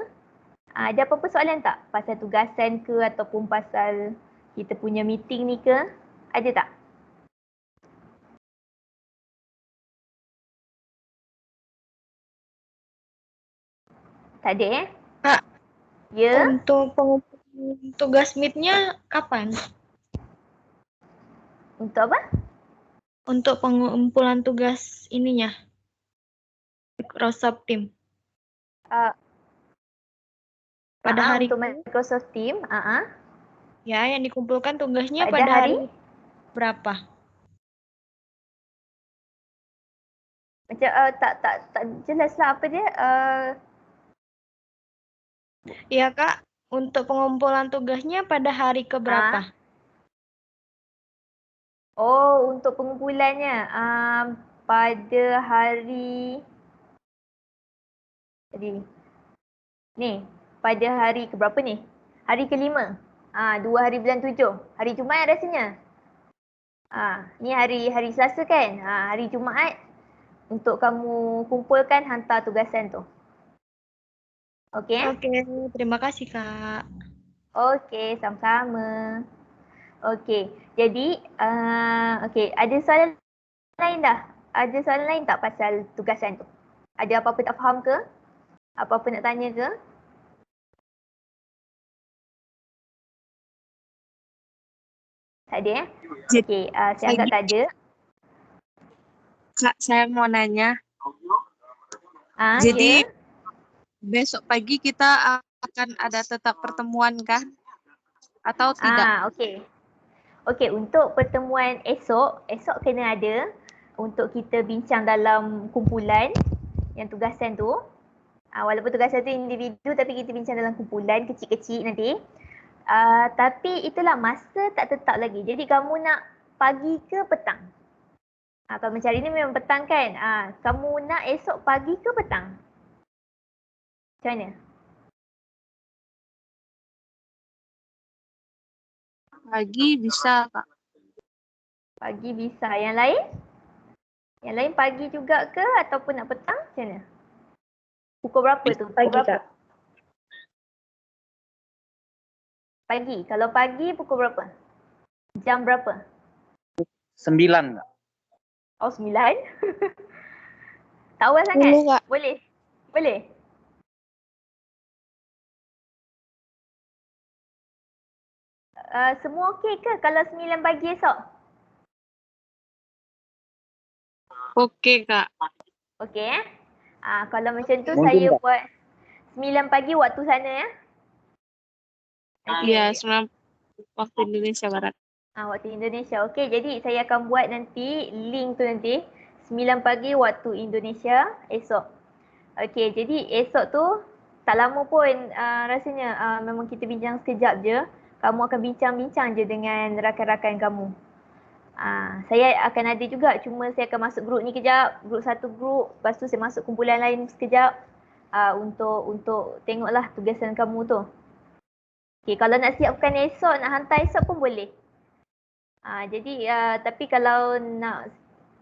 S1: Ada apa-apa soalan tak pasal tugasan ke ataupun pasal kita punya meeting ni ke? Ada tak? Tak ada
S2: Kak,
S1: Ya?
S2: untuk pengumpulan tugas meet-nya kapan?
S1: Untuk apa?
S2: Untuk pengumpulan tugas ininya, Microsoft Team.
S1: Uh,
S2: Pada hari
S1: untuk Microsoft Team,
S2: ya, yang dikumpulkan tugasnya
S1: pada
S2: pada
S1: hari
S2: hari berapa?
S1: macam tak jelas lah apa dia.
S2: Iya Kak, untuk pengumpulan tugasnya pada hari keberapa?
S1: Oh, untuk pengumpulannya pada hari ni, pada hari ke berapa ni? Hari ke-5. 2 hari bulan 7. Hari Jumaat rasanya. Ni hari Selasa kan? Hari Jumaat untuk kamu kumpulkan hantar tugasan tu. Okey?
S2: Oke, terima kasih Kak.
S1: Okey, sama-sama. Okey, jadi okey, ada soalan lain dah? Ada soalan lain tak pasal tugasan tu? Ada apa-apa tak faham ke? Apa-apa nak tanya ke? Tak ada Okey, saya anggap tak ada.
S4: Kak, saya mau nanya. Jadi
S1: Ya?
S4: besok pagi kita akan ada tetap pertemuan kah? Atau tidak?
S1: Okey. Okey, untuk pertemuan esok kena ada untuk kita bincang dalam kumpulan yang tugasan tu. Walaupun tugasan tu individu tapi kita bincang dalam kumpulan kecil-kecil nanti. Tapi itulah masa tak tetap lagi. Jadi kamu nak pagi ke petang? Kalau macam hari ni memang petang kan? Kamu nak esok pagi ke petang? Macam mana?
S4: Pagi bisa, Kak.
S1: Pagi bisa. Yang lain? Yang lain pagi juga ke ataupun nak petang? Macam mana? Pukul berapa tu? Pukul
S2: Pagi
S1: berapa?
S2: Kak.
S1: Pagi. Kalau pagi pukul berapa? Jam berapa?
S5: 9.
S1: Oh, 9? Tak awal sangat?
S2: Dulu Kak.
S1: Boleh? Boleh? Semua okey ke kalau 9 pagi esok?
S4: Oke, Kak.
S1: Okey kalau macam tu
S5: Mungkin
S1: saya
S5: tak?
S1: buat 9 pagi waktu sana ya.
S4: Iya, 9 waktu Indonesia Barat.
S1: Waktu Indonesia. Okey, jadi saya akan buat nanti link tu nanti 9 pagi waktu Indonesia esok. Okey, jadi esok tu tak lama pun rasanya memang kita bincang sekejap je. Kamu akan bincang-bincang je dengan rakan-rakan kamu. Saya akan ada juga, cuma saya akan masuk grup ni kejap, satu grup, lepas tu saya masuk kumpulan lain sekejap untuk tengoklah tugasan kamu tu. Okay, kalau nak siapkan esok, nak hantar esok pun boleh. Jadi tapi kalau nak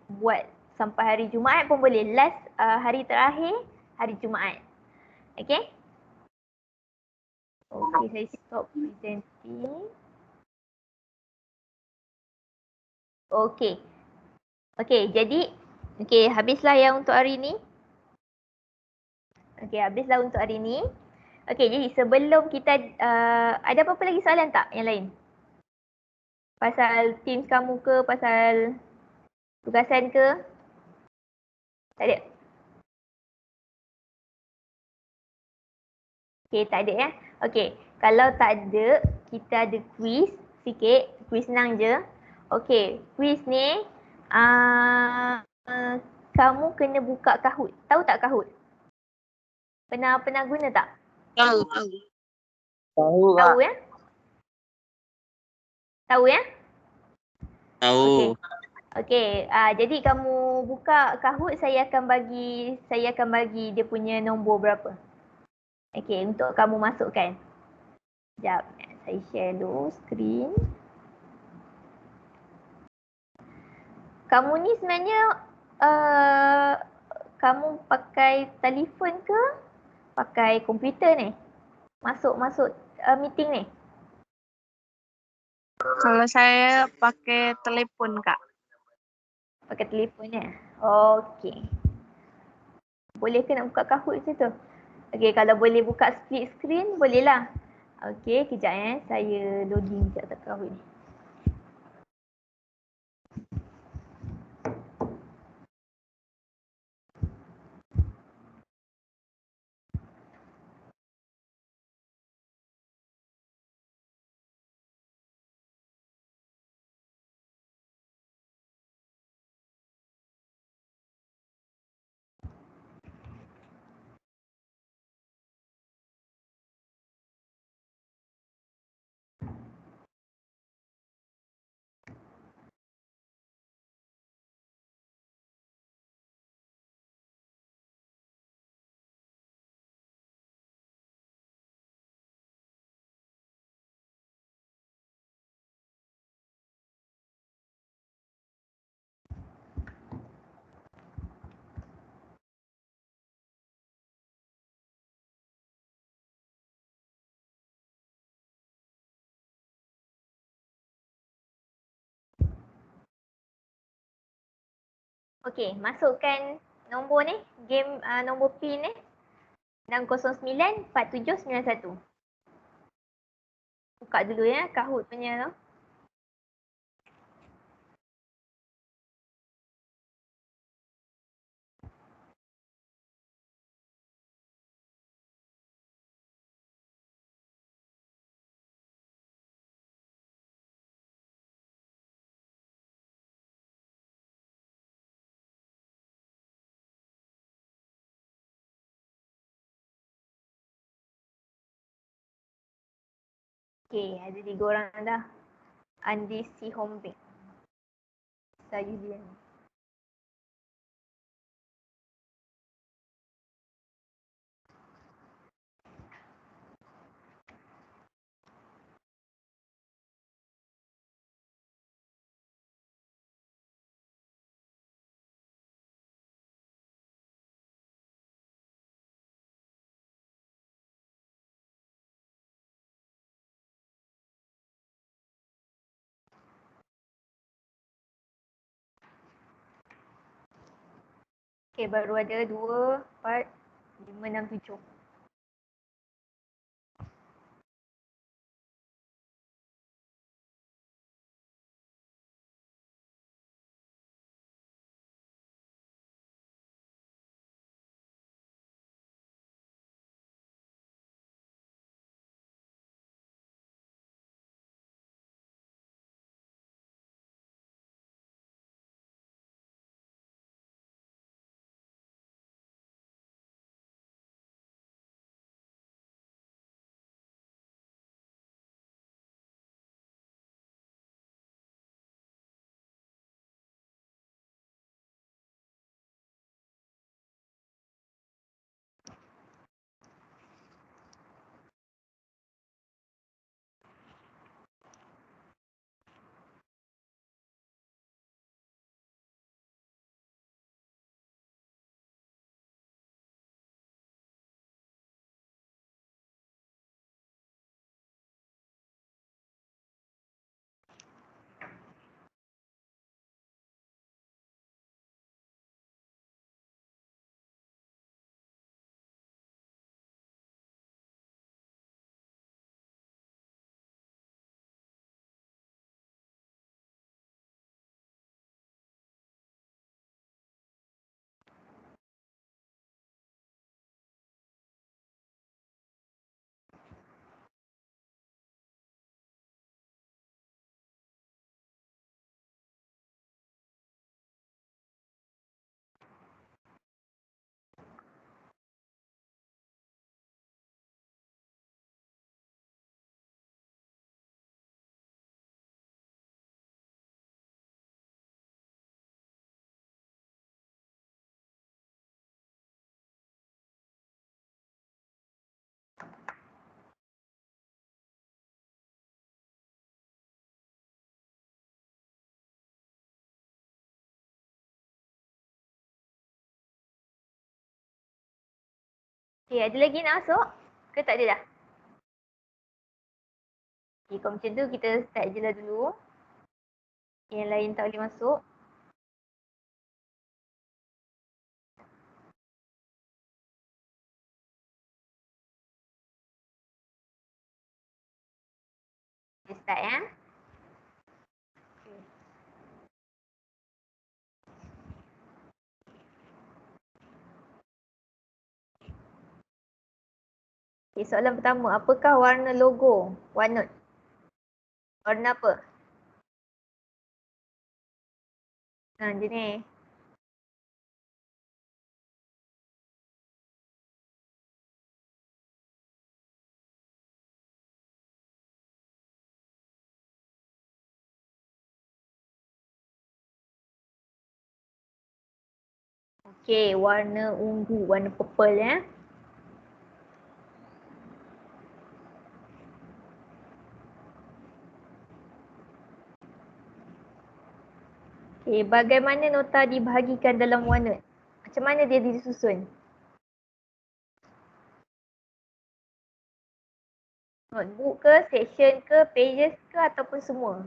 S1: buat sampai hari Jumaat pun boleh. Last hari terakhir hari Jumaat. Okay? Okay, saya stop presenting. Okay. Okay, jadi habislah yang untuk hari ni. Okay, habislah untuk hari ni. Okay, jadi sebelum kita ada apa-apa lagi soalan tak yang lain? Pasal Teams kamu ke, pasal tugasan ke? Tak ada? Okay, tak ada ya? Okay, kalau tak ada, kita ada quiz sikit. Quiz senang je. Okay, quiz ni kamu kena buka Kahoot. Tahu tak Kahoot? Pernah guna tak?
S4: Tahu.
S5: Tahu, Kak.
S1: Tahu ya? Tahu ya?
S3: Tahu.
S1: Okey, jadi kamu buka Kahoot, saya akan bagi dia punya nombor berapa. Okey, untuk kamu masukkan. Sekejap, saya share dulu skrin. Kamu ni sebenarnya kamu pakai telefon ke? Pakai komputer ni? Masuk meeting ni?
S4: Kalau saya pakai telepon, Kak.
S1: Pakai telefon ya? Okey. Boleh ke nak buka Kahoot macam tu? Okey, kalau boleh buka split screen, bolehlah. Okey, kejap saya login sekejap kat Kahoot ni. Okey, masukkan nombor ni, game nombor PIN ni. 6094791. Buka dulu ya Kahoot punya tu. Okey, ada 3 orang dah. Andi Si Hombing. Saya dia ni. Okey, baru ada 2, 4, 5, 6, 7. Okey, ada lagi nak masuk? Ke tak ada dah? Okay, kalau macam tu kita start je lah dulu. Yang lain tak boleh masuk. Kita start ya. Okay, soalan pertama, apakah warna logo OneNote? Warna apa? Jenis. Okay, warna ungu, warna purple ya. Okay, bagaimana nota dibahagikan dalam OneNote? Macam mana dia disusun? Notebook ke, section ke, pages ke ataupun semua?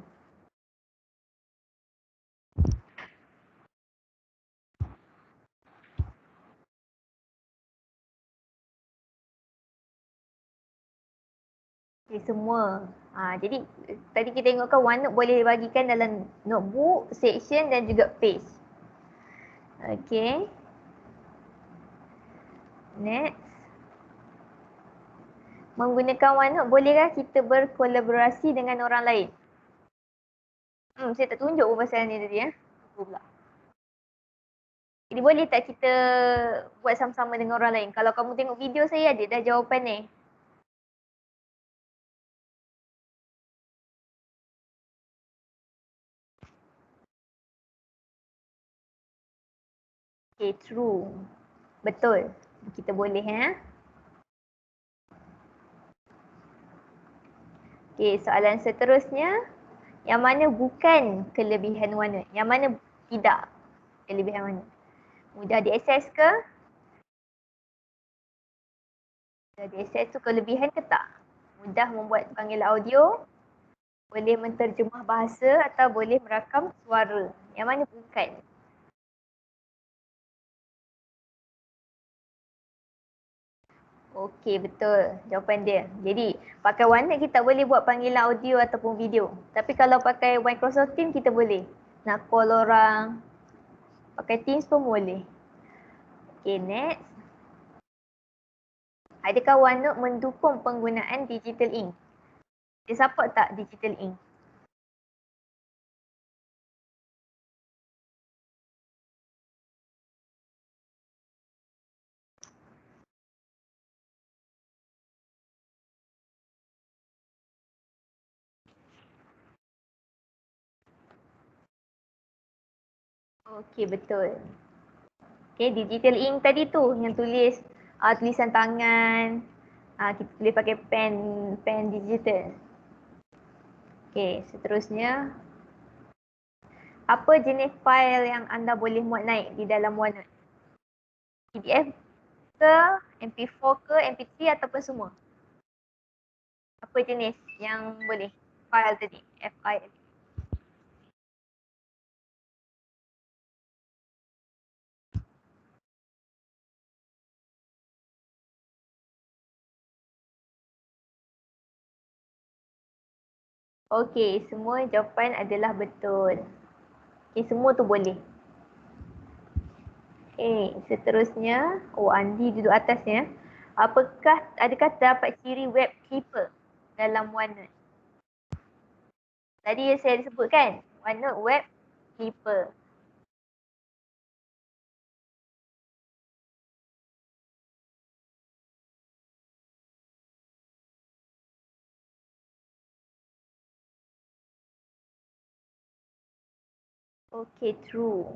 S1: Okay, semua. Jadi tadi kita tengokkan OneNote boleh dibagikan dalam notebook, section dan juga page. Okay. Next. Menggunakan OneNote bolehkah kita berkolaborasi dengan orang lain? Saya tak tunjuk pun pasal ni tadi ya. Pula. Jadi boleh tak kita buat sama-sama dengan orang lain? Kalau kamu tengok video saya ada dah jawapan ni. Okay, true. Betul. Kita boleh ya. Okay, soalan seterusnya. Yang mana bukan kelebihan OneNote? Yang mana tidak kelebihan OneNote? Mudah diakses ke? Mudah diakses tu kelebihan ke tak? Mudah membuat panggilan audio, boleh menterjemah bahasa atau boleh merakam suara. Yang mana bukan? Okey, betul jawapan dia. Jadi, pakai OneNote kita boleh buat panggilan audio ataupun video. Tapi kalau pakai Microsoft Teams kita boleh. Nak call orang, pakai Teams pun boleh. Okey, next. Adakah OneNote mendukung penggunaan digital ink? Dia support tak digital ink? Okey, betul. Okey, digital ink tadi tu yang tulis tulisan tangan. Kita boleh pakai pen digital. Okey, seterusnya. Apa jenis file yang anda boleh muat naik di dalam OneNote? PDF ke, MP4 ke, MP3 ataupun semua? Apa jenis yang boleh? File tadi, file. Okey, semua jawapan adalah betul. Okey, semua tu boleh. Okey, seterusnya. Andi duduk atasnya. Adakah terdapat ciri web clipper dalam OneNote? Tadi saya sebutkan, OneNote web clipper. Okey, true.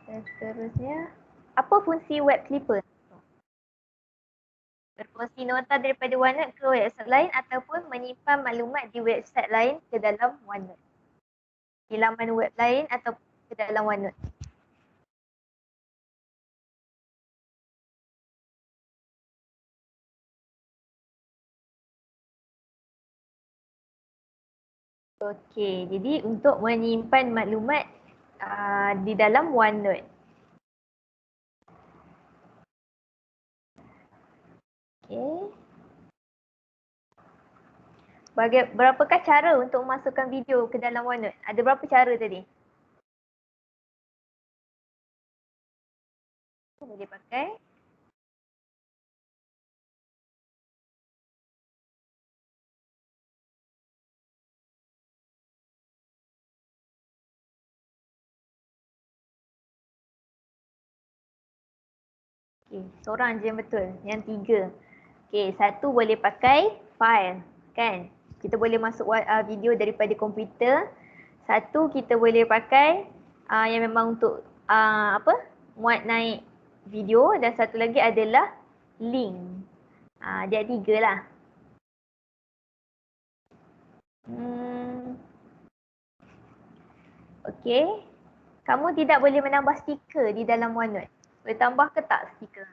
S1: Dan seterusnya, apa fungsi web clipper? Berkongsi nota daripada OneNote ke website lain ataupun menyimpan maklumat di website lain ke dalam OneNote. Di laman web lain atau ke dalam OneNote. Okey, jadi untuk menyimpan maklumat di dalam OneNote. Okey. Berapakah cara untuk memasukkan video ke dalam OneNote? Ada berapa cara tadi? Boleh pakai. Okey, seorang je yang betul. Yang 3. Okey, 1 boleh pakai file, kan? Kita boleh masuk video daripada komputer. 1 kita boleh pakai yang memang untuk muat naik video, dan 1 lagi adalah link. Dia 3 lah. Okey. Kamu tidak boleh menambah stiker di dalam OneNote. Boleh tambah ke tak stiker?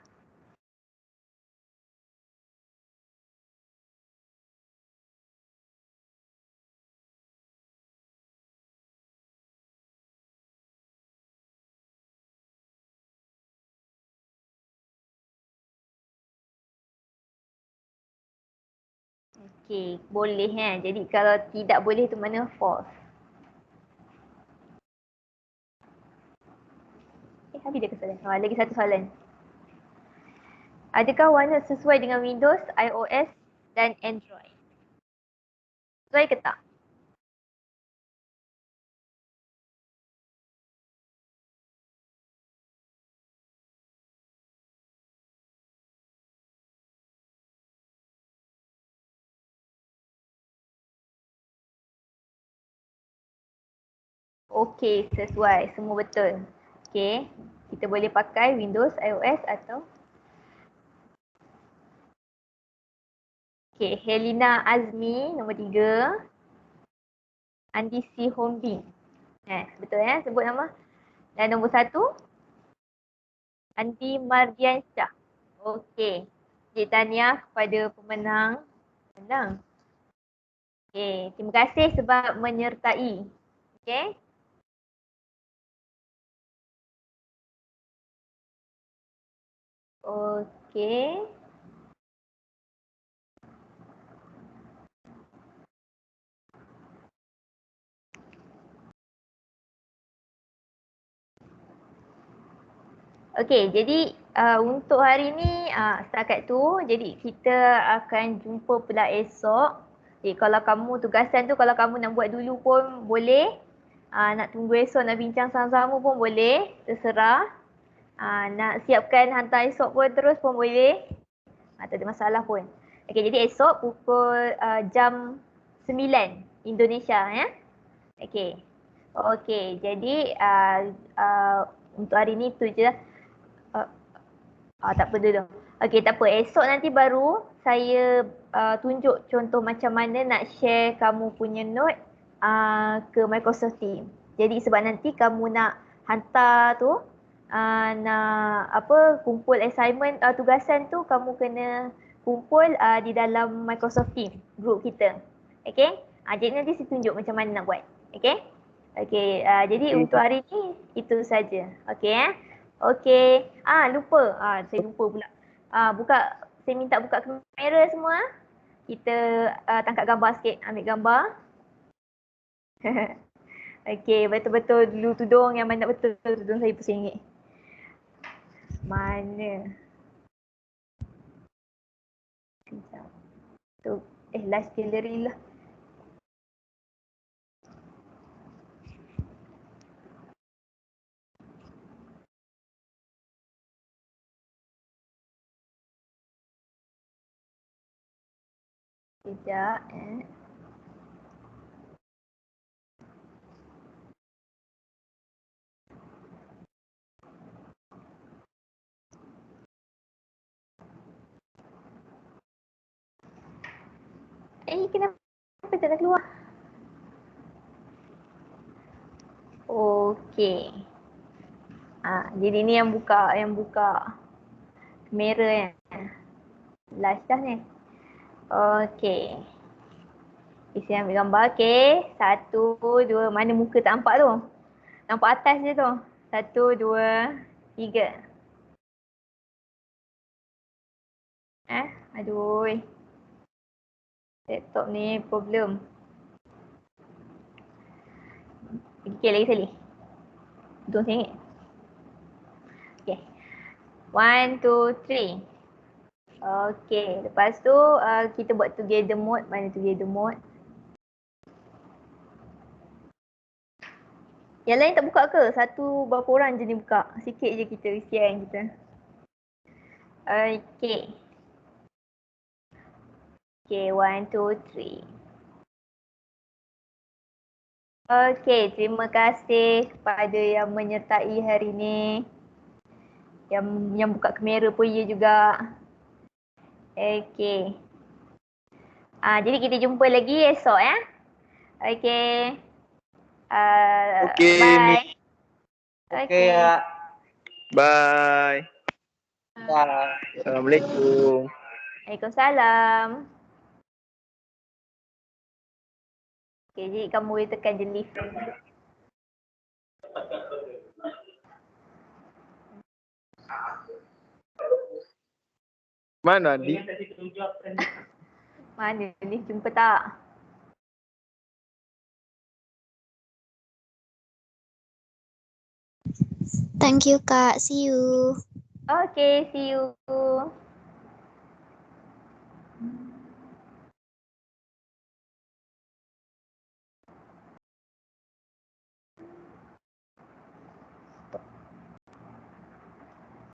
S1: Okey, boleh kan? Jadi kalau tidak boleh tu mana false. Habis dah ke soalan. Lagi satu soalan. Adakah OneNote sesuai dengan Windows, iOS dan Android? Sesuai ke tak? Okey, sesuai. Semua betul. Okey, kita boleh pakai Windows, iOS atau... Okey, Helena Azmi nombor 3. Andi C. Hombing. Betul ya, sebut nama. Dan nombor 1, Andi Mardiansyah. Okey. Cik tahniah kepada pemenang. Okey, terima kasih sebab menyertai. Okey. Okey. Okey, jadi untuk hari ni setakat tu. Jadi kita akan jumpa pula esok. Jadi kalau kamu tugasan tu, kalau kamu nak buat dulu pun boleh. Nak tunggu esok nak bincang sama-sama pun boleh. Terserah. Nak siapkan hantar esok pun terus pun boleh. Tak ada masalah pun. Okey, jadi esok pukul jam 9 Indonesia ya. Okey. Okey, jadi untuk hari ni tu je lah. Tak apa dulu. Okey, tak apa. Esok nanti baru saya tunjuk contoh macam mana nak share kamu punya note ke Microsoft Teams. Jadi sebab nanti kamu nak hantar tu, nak kumpul assignment, tugasan tu kamu kena kumpul di dalam Microsoft Teams, group kita. Okey? Jadi nanti saya tunjuk macam mana nak buat. Okey? Okey, jadi untuk hari ni itu saja. Okey Okey. Lupa. Saya lupa pula. Saya minta buka kamera semua. Kita tangkap gambar sikit. Ambil gambar. Okey, betul-betul dulu tudung yang mana betul tudung saya RM1. Mana? Sekejap. Tu. Last gallery lah. Sekejap. Kenapa tak nak keluar? Okey. Jadi ni yang buka kamera yang last dah ni. Okey. Saya ambil gambar. Okay. 1, 2. Mana muka tak nampak tu? Nampak atas je tu. 1, 2, 3. Aduh. Laptop ni problem. Okay, lagi sekali. Untung RM1. Okay. 1, 2, 3. Okay. Lepas tu kita buat together mode. Mana together mode? Yang lain tak buka ke? Satu berapa orang je ni buka? Sikit je kita, kesian kita. Okay. Okay, 1, 2, 3. Okay, terima kasih kepada yang menyertai hari ni. Yang buka kamera pun ya juga. Okay. Jadi kita jumpa lagi esok ya. Okay.
S5: Okey,
S1: Bye.
S5: Okey ya.
S6: Bye.
S5: Bye.
S6: Assalamualaikum.
S1: Waalaikumsalam. Okay, jadi kamu boleh tekan je lift.
S6: Mana Adi?
S1: Mana lift, jumpa tak?
S7: Thank you, Kak. See you.
S1: Okay, see you.